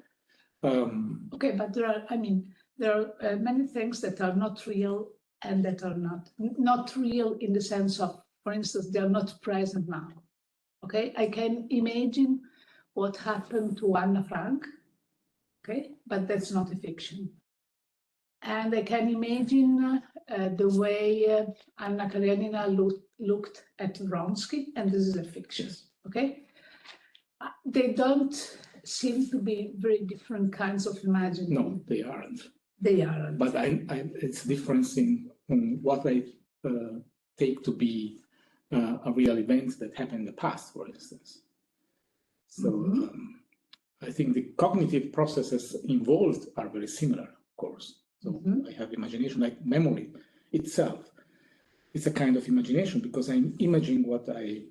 Okay, but there are many things that are not real and that are not real in the sense of, for instance, they are not present now. Okay, I can imagine what happened to Anna Frank, okay, but that's not a fiction. And I can imagine the way Anna Karenina looked at Vronsky, and this is a fiction, okay? They don't seem to be very different kinds of imagining. No, they aren't. They aren't. But it's difference in what I take to be a real event that happened in the past, for instance. So I think the cognitive processes involved are very similar, of course. So I have imagination, like memory itself. It's a kind of imagination because I'm imagining what I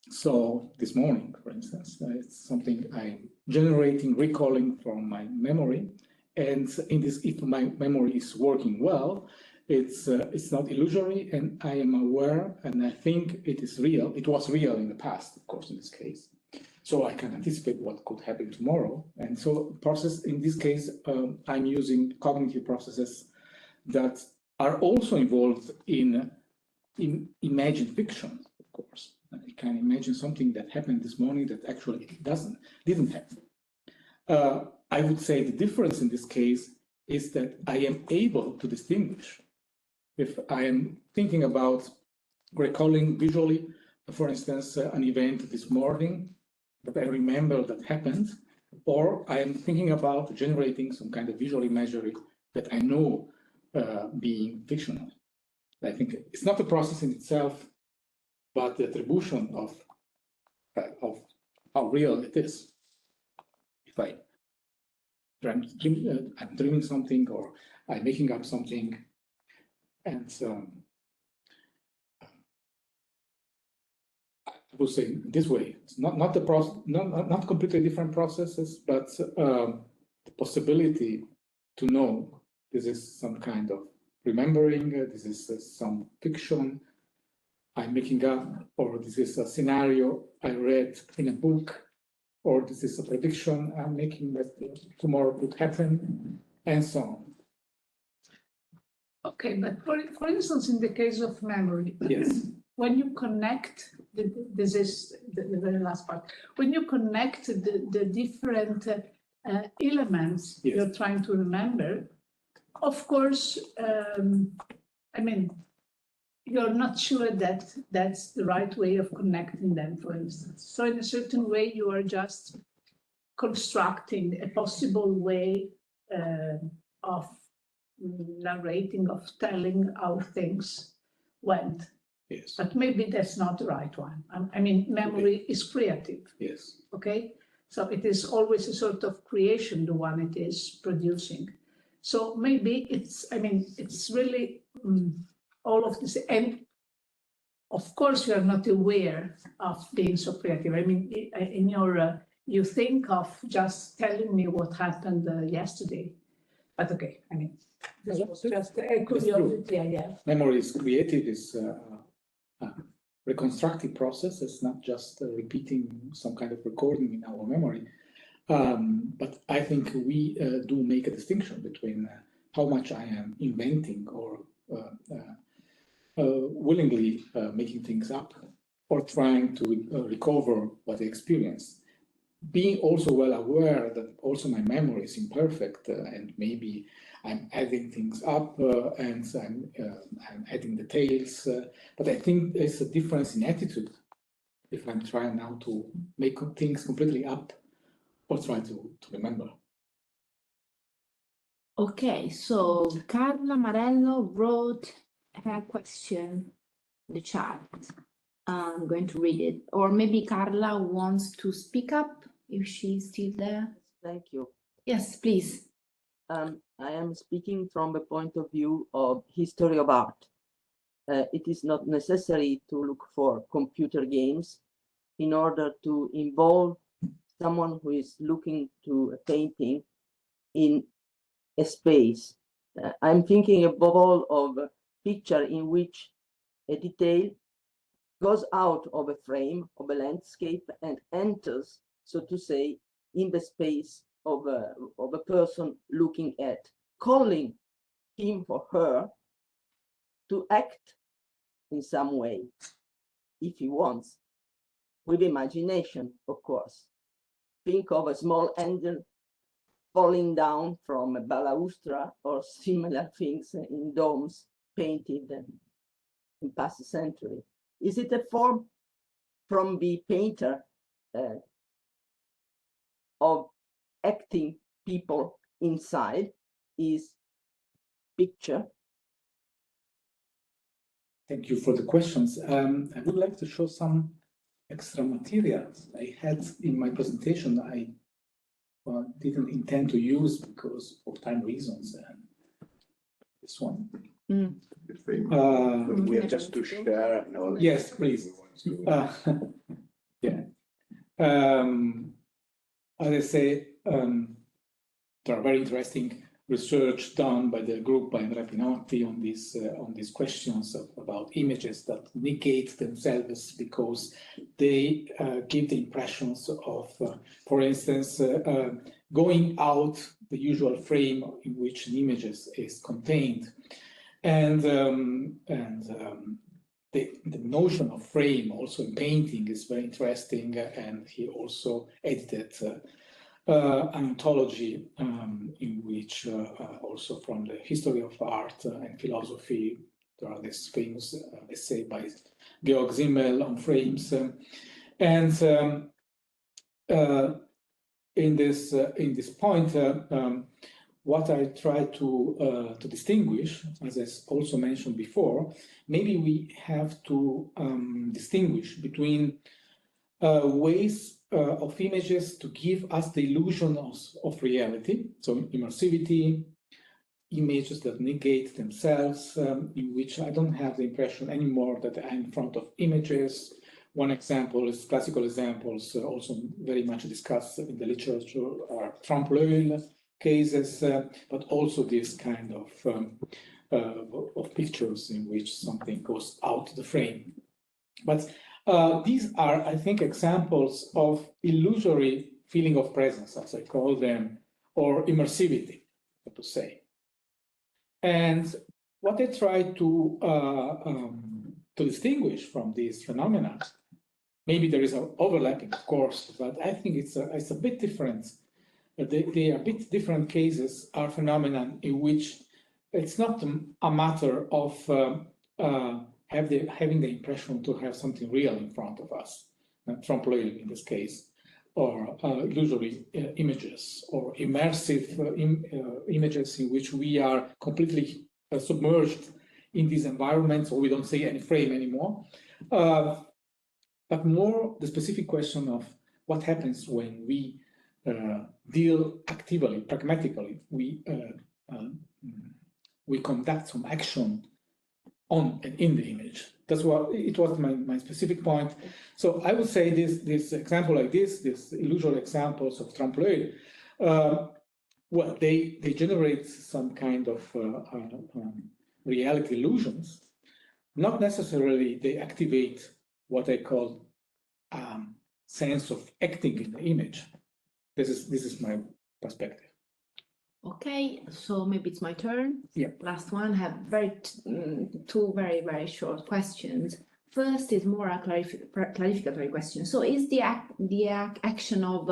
saw this morning, for instance. It's something I'm generating, recalling from my memory. And in this, if my memory is working well, it's not illusory, and I am aware, and I think it is real. It was real in the past, of course, in this case. So I can anticipate what could happen tomorrow. And so process, in this case, I'm using cognitive processes that are also involved in imagined fiction, of course. I can imagine something that happened this morning that actually didn't happen. I would say the difference in this case is that I am able to distinguish if I am thinking about recalling visually, for instance, an event this morning that I remember that happened, or I am thinking about generating some kind of visual imagery that I know being fictional. I think it's not the process in itself, but the attribution of how real it is. If I'm dreaming something, or I'm making up something, and I will say this way: it's not the process, not completely different processes, but the possibility to know this is some kind of remembering, this is some fiction I'm making up, or this is a scenario I read in a book, or this is a prediction I'm making that tomorrow could happen, and so on. Okay, but for instance, in the case of memory, yes, when you connect, this is the very last part, when you connect the different elements yes, you're trying to remember, of course, I mean, you're not sure that that's the right way of connecting them, for instance. So in a certain way, you are just constructing a possible way of narrating, of telling how things went. yes, But maybe that's not the right one. I mean, memory is creative. yes, Okay? So it is always a sort of creation, the one it is producing. So maybe it's, I mean, it's really all of this. And of course, you are not aware of being so creative. I mean, in your, you think of just telling me what happened yesterday. But okay, I mean, this was just a curiosity I have. Memory is creative, is a reconstructive process. It's not just repeating some kind of recording in our memory. But I think we do make a distinction between how much I am inventing or willingly making things up, or trying to recover what I experienced. Being also well aware that also my memory is imperfect, and maybe I'm adding things up and I'm adding details. But I think there's a difference in attitude if I'm trying now to make things completely up or try to remember. Okay, so Carla Marello wrote her question in the chat. I'm going to read it. Or maybe Carla wants to speak up if she's still there. Thank you. Yes, please. I am speaking from the point of view of history of art. It is not necessary to look for computer games in order to involve someone who is looking to a painting in a space. I'm thinking above all of a picture in which a detail goes out of a frame of a landscape and enters, so to say, in the space of a person looking at, calling him or her to act in some way, if he wants, with imagination, of course. Think of a small angel falling down from a balustra or similar things in domes painted in past century. Is it a form from the painter of acting people inside his picture? Thank you for the questions. I would like to show some extra materials I had in my presentation. I didn't intend to use because of time reasons. And this one. We have just to share. No, Yes, please. Yeah. As I say, there are very interesting research done by the group by Andrea Pinotti on these questions about images that negate themselves because they give the impressions of, for instance, going out the usual frame in which an image is contained, and the notion of frame also in painting is very interesting, and he also edited an anthology in which also from the history of art and philosophy, there are this famous essay by Georg Simmel on frames, and in this point, what I try to distinguish, as I also mentioned before, maybe we have to distinguish between ways of images to give us the illusion of reality, so immersivity, images that negate themselves, in which I don't have the impression anymore that I'm in front of images. One example is classical examples, also very much discussed in the literature, are trompe-l'œil cases, but also this kind of pictures in which something goes out of the frame. But these are, I think, examples of illusory feeling of presence, as I call them, or immersivity, so to say. And what I try to distinguish from these phenomena, maybe there is an overlapping, of course, but I think it's a bit different. They are a bit different cases, are phenomena in which it's not a matter of having the impression to have something real in front of us, trompe-l'œil in this case, or illusory images, or immersive images in which we are completely submerged in these environments, or we don't see any frame anymore. But more the specific question of what happens when we deal actively, pragmatically, we conduct some action on and in the image. That's what it was my specific point. So I would say this example like this, these illusory examples of trompe-l'œil, well, they generate some kind of reality illusions. Not necessarily they activate what I call sense of acting in the image. This is my perspective. Okay, so maybe it's my turn. Yeah. Last one. I have two very, very short questions. First is more a clarificatory question. So is the action of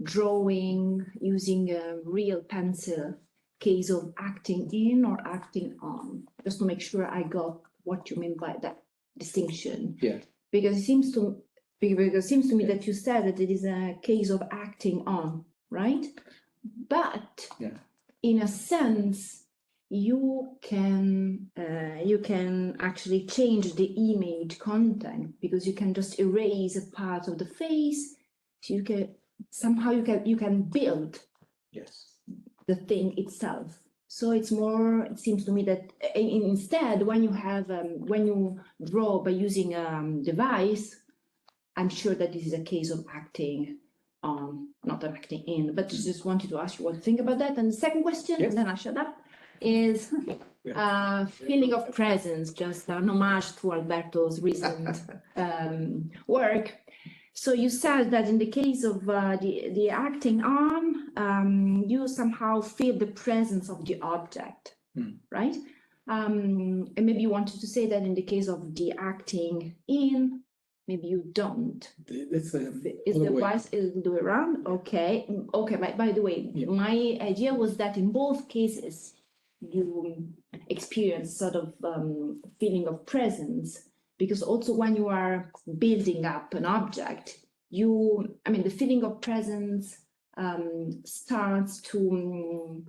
drawing using a real pencil case of acting in or acting on? Just to make sure I got what you mean by that distinction. Yeah. Because it seems to me that you said that it is a case of acting on, right? But yeah, in a sense, you can actually change the image content because you can just erase a part of the face. So somehow you can build Yes. the thing itself. So it's more, it seems to me that instead, when you have, when you draw by using a device, I'm sure that this is a case of acting on, not an acting in, but just wanted to ask you what you think about that. And the second question, Yes. and then I shut up, is feeling of presence, just an homage to Alberto's recent work. So you said that in the case of the acting on, you somehow feel the presence of the object, right? And maybe you wanted to say that in the case of the acting in, maybe you don't. That's Is the vice is the way around? Okay. Okay. By the way, Yeah. my idea was that in both cases, you experience sort of feeling of presence, because also when you are building up an object, I mean, the feeling of presence starts to,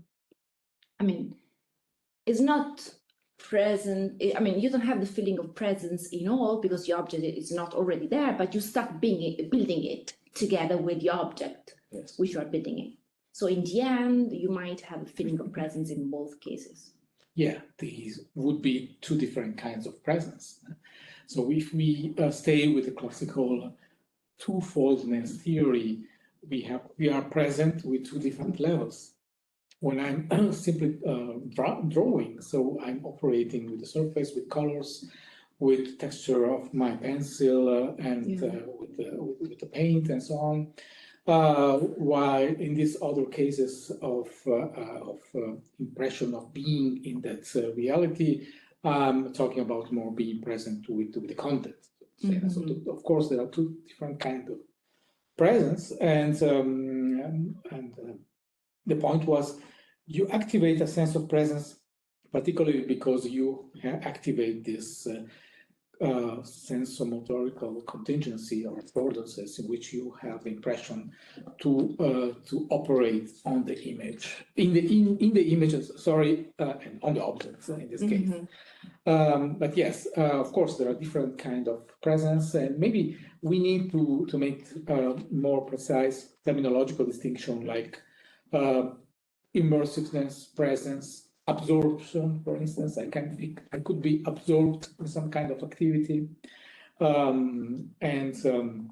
I mean, it's not present. I mean, you don't have the feeling of presence in all because the object is not already there, but you start building it together with the object, Yes. which you are building it. So in the end, you might have a feeling of presence in both cases. Yeah, these would be two different kinds of presence. So if we stay with the classical twofoldness theory, we are present with two different levels. When I'm simply drawing, so I'm operating with the surface, with colors, with texture of my pencil, and with the paint and so on. While in these other cases of impression of being in that reality, I'm talking about more being present with the content. So of course, there are two different kinds of presence, and the point was you activate a sense of presence, particularly because you activate this sensomotorical contingency or affordances in which you have the impression to operate on the image, in the images, sorry, and on the objects in this case. But yes, of course, there are different kind of presence, and maybe we need to make more precise terminological distinction, like immersiveness, presence, absorption, for instance. I could be absorbed in some kind of activity, and so on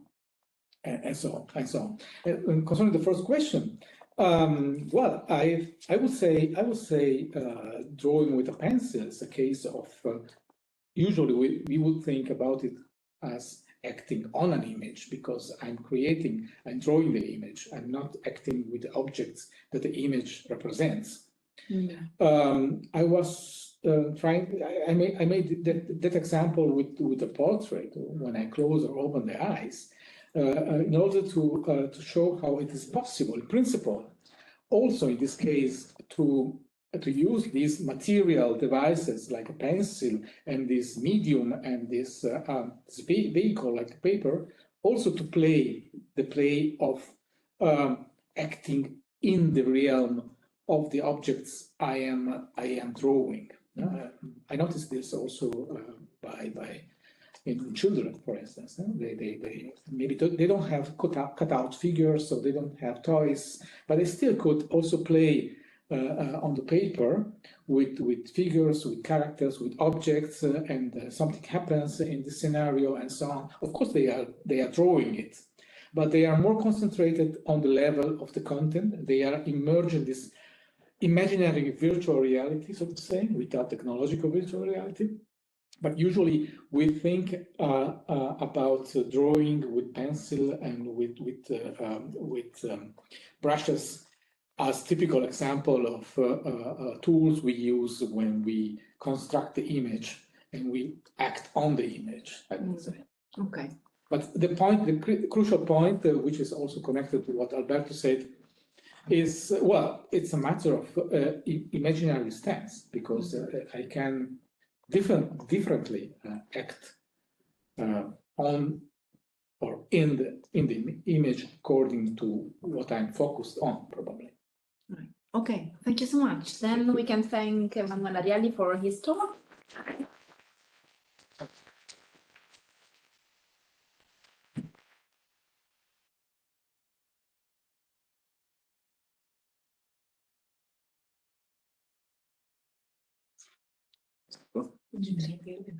and so on. And concerning the first question, well, I would say drawing with a pencil is a case of usually we would think about it as acting on an image, because I'm drawing the image. I'm not acting with the objects that the image represents. I was I made that example with the portrait when I close or open the eyes in order to show how it is possible, in principle, also in this case, to use these material devices like a pencil and this medium and this vehicle like paper, also to play the play of acting in the realm of the objects I am drawing. I noticed this also in children, for instance. They maybe they don't have cut-out figures, so they don't have toys, but they still could also play on the paper with figures, with characters, with objects, and something happens in the scenario and so on. Of course, they are drawing it, but they are more concentrated on the level of the content. They are immersed in this imaginary virtual reality, so to say, without technological virtual reality. But usually we think about drawing with pencil and with brushes as typical example of tools we use when we construct the image and we act on the image, I would say. Okay. But the crucial point, which is also connected to what Alberto said, is, well, it's a matter of imaginary stance, because I can differently act on or in the image according to what I'm focused on, probably. Right. Okay, thank you so much. Then we can thank Emanuele Arielli for his talk. Ingegnere.